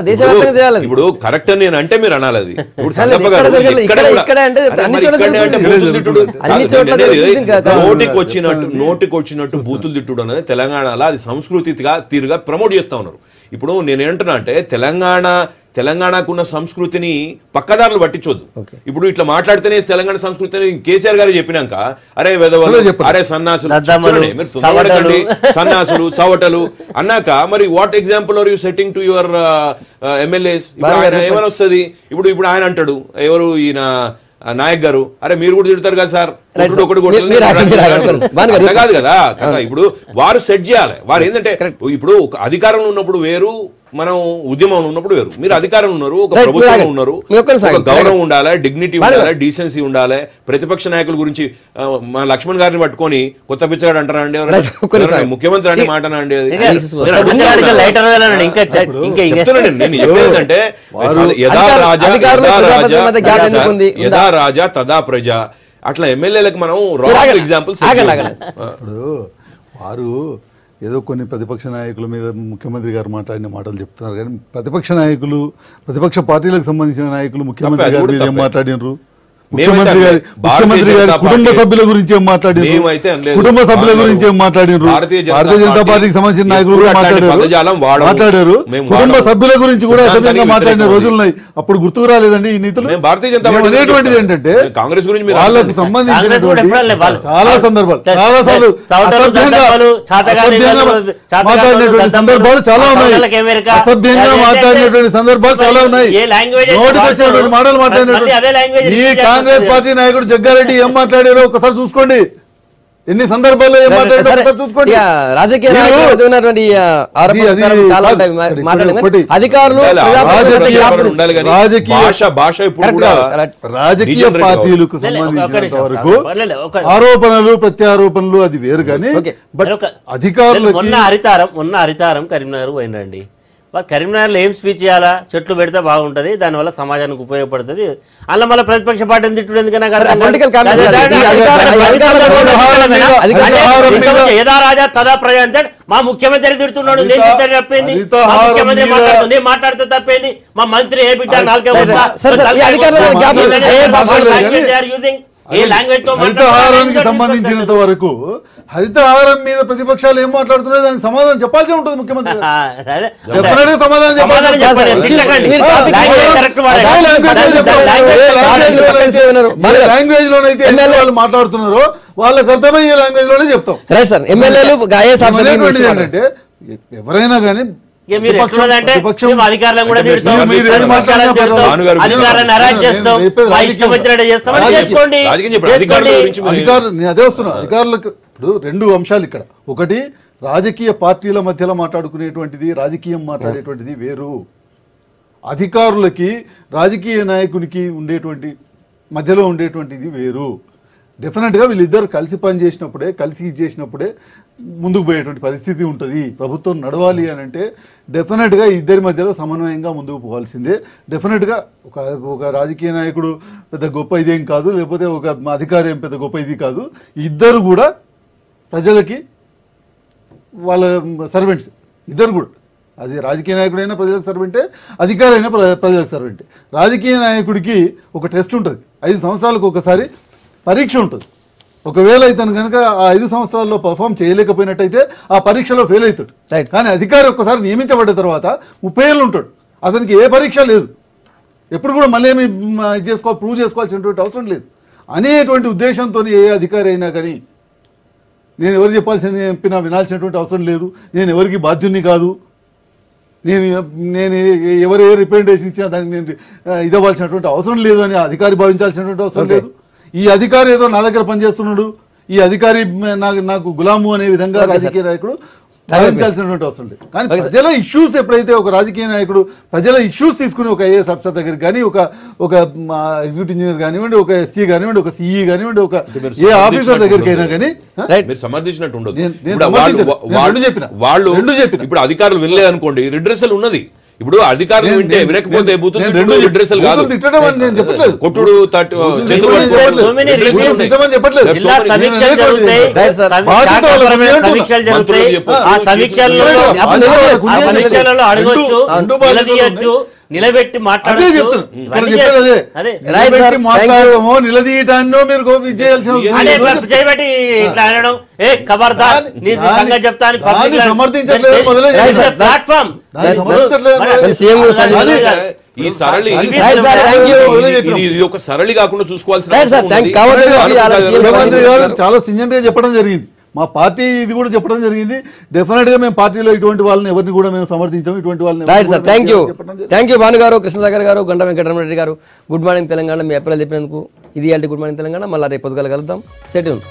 దేశవ్యాప్తంగా చేయాలి. ఇప్పుడు కరెక్ట్ అని నేను అంటే మీరు అనాలి. అది నోటికి వచ్చినట్టు బూతులు తిట్టుడు అనేది తెలంగాణలో అది సంస్కృతిగా తీరుగా ప్రమోట్ చేస్తా ఉన్నారు. ఇప్పుడు నేనేంటున్నా అంటే తెలంగాణకున్న సంస్కృతిని పక్కదారులు పట్టించొద్దు. ఇప్పుడు ఇట్లా మాట్లాడితేనే తెలంగాణ సంస్కృతిని కేసీఆర్ గారు చెప్పినాక అరే వెదవలు, అరే సన్నాసులు, సన్నాసులు, సవటలు అన్నాక మరి what example are you setting to your MLAs? ఆయన ఏమని వస్తుంది? ఇప్పుడు ఆయన అంటాడు, ఎవరు ఈయన నాయక్ గారు, అరే మీరు కూడా తిడతారు కదా సార్, కాదు కదా. ఇప్పుడు వారు సెట్ చేయాలి. వారు ఏంటంటే ఇప్పుడు అధికారంలో ఉన్నప్పుడు వేరు, మనం ఉద్యమం ఉన్నప్పుడు వేరు. మీరు అధికారం ఉన్నారు, ఒక ప్రభుత్వం ఉన్నారు, ఒక గౌరవం ఉండాలి, డిగ్నిటీ ఉండాలి, డీసెన్సీ ఉండాలి. ప్రతిపక్ష నాయకుల గురించి మా లక్ష్మణ్ గారిని పట్టుకొని కొత్త పిచ్చగాడు అంటారా అండి? ముఖ్యమంత్రి అంటే మాటనా అండి? అది చెప్తున్నాను. నేను చెప్పేదంటే యథా రాజా తదా ప్రజ, అట్లా ఎమ్మెల్యేలకు మనం రాంగ్ ఎగ్జాంపుల్స్. ఇప్పుడు వారు ఏదో కొన్ని ప్రతిపక్ష నాయకుల మీద ముఖ్యమంత్రి గారు మాట్లాడిన మాటలు చెప్తున్నారు, కానీ ప్రతిపక్ష పార్టీలకు సంబంధించిన నాయకులు ముఖ్యమంత్రి గారి మీద ఏం మాట్లాడినారు? ముఖ్యమంత్రి గారి కుటుంబ సభ్యుల గురించి ఏం మాట్లాడినారు? కుటుంబ సభ్యుల గురించి ఏం మాట్లాడినారు? భారతీయ జనతా పార్టీకి సంబంధించిన నాయకులు కూడా మాట్లాడారు. కుటుంబ సభ్యుల గురించి కూడా అసభ్యంగా మాట్లాడిన రోజులున్నాయి. అప్పుడు గుర్తుకు రాలేదండి ఈ నీతులు. భారతీయ జనతా పార్టీ అనేటువంటిది ఏంటంటే కాంగ్రెస్ గురించి వాళ్ళకు సంబంధించిన చాలా సందర్భాలు, చాలా సార్లు మాట్లాడినటువంటి సందర్భాలు చాలా ఉన్నాయి. అసభ్యంగా మాట్లాడినటువంటి సందర్భాలు చాలా ఉన్నాయి. నోటికి వచ్చినటువంటి మాటలు మాట్లాడినటువంటి కాంగ్రెస్ పార్టీ నాయకుడు జగ్గారెడ్డి ఏం మాట్లాడారో ఒకసారి చూసుకోండి. ఎన్ని సందర్భాల్లో ఏం మాట్లాడారో చూసుకోండి. రాజకీయ పార్టీలకు సంబంధించినంత వరకు ఆరోపణలు ప్రత్యారోపణలు అది వేరు, కానీ అధికారులు మొన్న హరితారం కరీంనగర్ పోయినండి. కరీంనగర్లో ఏం స్పీచ్ చేయాలా? చెట్లు పెడితే బాగుంటది, దానివల్ల సమాజానికి ఉపయోగపడుతుంది. అలా మళ్ళీ ప్రతిపక్ష పార్టీని తిట్టుడు ఎందుకన్నా? యథా రాజా తదా ప్రజ అంటే మా ముఖ్యమంత్రి తిడుతున్నాడు, నేను తిట్టాను తప్పేంది? మా ముఖ్యమంత్రి మాట్లాడుతుంది, నేను మాట్లాడితే తప్పేంది? మా మంత్రి ఏ బిడ్డ నాలుగే ఏ లాంగ్వేజ్ తో హరితహారానికి సంబంధించినంత వరకు హరితహారం మీద ప్రతిపక్షాలు ఏం మాట్లాడుతున్నాయో దానికి సమాధానం చెప్పాల్సి ఉంటుంది ముఖ్యమంత్రి గారు. Definitely సమాధానం చెప్పాల్సి లాంగ్వేజ్ లోనైతే వాళ్ళు మాట్లాడుతున్నారో వాళ్ళకి అర్థమయ్యే లాంగ్వేజ్ లోనే చెప్తాం. రైట్ సార్, ఎమ్మెల్యేలు ఐఏఎస్ ఆఫీసర్లు ఏంటంటే ఎవరైనా కానీ అధికారులను కూడా తిడతాం, అధికారులను హరాజ్ చేస్తాం, మా ఇష్టం వచ్చినట్టు చేస్తాం. చేసుకోండి, నేను అదే వస్తున్నా. అధికారులకు ఇప్పుడు రెండు అంశాలు ఇక్కడ. ఒకటి, రాజకీయ పార్టీల మధ్యలో మాట్లాడుకునేటువంటిది, రాజకీయం మాట్లాడేటువంటిది వేరు. అధికారులకి రాజకీయ నాయకునికి ఉండేటువంటి మధ్యలో ఉండేటువంటిది వేరు. డెఫినెట్గా వీళ్ళిద్దరు కలిసి పని చేసినప్పుడే, కలిసి చేసినప్పుడే ముందుకు పోయేటువంటి పరిస్థితి ఉంటుంది. ప్రభుత్వం నడవాలి అని అంటే డెఫినెట్గా ఇద్దరి మధ్యలో సమన్వయంగా ముందుకు పోవాల్సిందే. డెఫినెట్గా ఒక రాజకీయ నాయకుడు పెద్ద గొప్ప ఇదేం కాదు, లేకపోతే ఒక అధికారి ఏం పెద్ద గొప్ప ఇది కాదు. ఇద్దరు కూడా ప్రజలకి వాళ్ళ సర్వెంట్స్. ఇద్దరు కూడా, అది రాజకీయ నాయకుడైనా ప్రజలకు సర్వెంటే, అధికారి అయినా ప్రజలకు సర్వెంటే. రాజకీయ నాయకుడికి ఒక టెస్ట్ ఉంటుంది, 5 సంవత్సరాలకు ఒకసారి పరీక్ష ఉంటుంది. ఒకవేళ ఇతను కనుక ఆ 5 సంవత్సరాల్లో పర్ఫామ్ చేయలేకపోయినట్టయితే ఆ పరీక్షలో ఫెయిల్ అవుతాడు. కానీ అధికారి ఒక్కసారి నియమించబడ్డ తర్వాత 30 ఏళ్ళు ఉంటాడు, అతనికి ఏ పరీక్ష లేదు, ఎప్పుడు కూడా మళ్ళీ ఏమి ప్రూవ్ చేసుకోవాల్సినటువంటి అవసరం లేదు అనేటువంటి ఉద్దేశంతో ఏ అధికారి అయినా కానీ నేను ఎవరు చెప్పినా వినాల్సినటువంటి అవసరం లేదు, నేను ఎవరికి బాధ్యుని కాదు, నేను ఎవరు ఏ రిప్రజెంటేషన్ ఇచ్చినా దానికి నేను ఇవ్వాల్సినటువంటి అవసరం లేదు అని అధికారి భావించాల్సినటువంటి అవసరం లేదు. ఈ అధికారి ఏదో నా దగ్గర పనిచేస్తున్నాడు, ఈ అధికారి నాకు గులాము అనే విధంగా రాజకీయ నాయకుడు భావించాల్సినటువంటి అవసరం లేదు. కానీ ప్రజల ఇష్యూస్ ఎప్పుడైతే ఒక రాజకీయ నాయకుడు ప్రజల ఇష్యూస్ తీసుకుని ఒక ఐఏఎస్ ఆఫీసర్ దగ్గరికి కానీ, ఒక ఎగ్జిక్యూటివ్ ఇంజనీర్ కానివ్వండి, ఒక ఎస్సీ కానివ్వండి, ఒక సిఈ కానివ్వండి, ఒక ఏ ఆఫీసర్ దగ్గరికి అయినా కానీ మీరు సమర్థించినట్టు ఉండదు. వాళ్ళు ఇప్పుడు అధికారులు వినలేదు అనుకోండి, రిడ్రెసల్ ఉన్నది. ఇప్పుడు అధికారులు వింటే వినకపోతే రిడ్రెసల్ కాదు, కొట్టుడు నిలబెట్టి మాట్లాడము, నిలదీయటాన్నో మీరు చేయబట్టి ఇట్లా అనడం, ఏ ఖబర్దార్ నీ సంగతి చెప్తా అని ప్లాట్ఫామ్. ఈ సరళి ఇది ఒక సరళి కాకుండా చూసుకోవాల్సిన చాలా సిన్సియర్ గా చెప్పడం జరిగింది. మా పార్టీ ఇది కూడా చెప్పడం జరిగింది. డెఫినెట్ గా మేము పార్టీలో ఇటువంటి వాళ్ళని ఎవరిని కూడా మేము సమర్థించాము. ఇటువంటి వాళ్ళని థ్యాంక్ యూ భాను గారు, కృష్ణసాగర్ గారు, గంటా వెంకటరమణ రెడ్డి గారు. గుడ్ మార్నింగ్ తెలంగాణ, మీ అభిప్రాయాలు చెప్పినందుకు. ఇది గుడ్ మార్నింగ్ తెలంగాణ. మళ్ళీ రేపు పొద్దుగాల కలుద్దాం. Stay tune.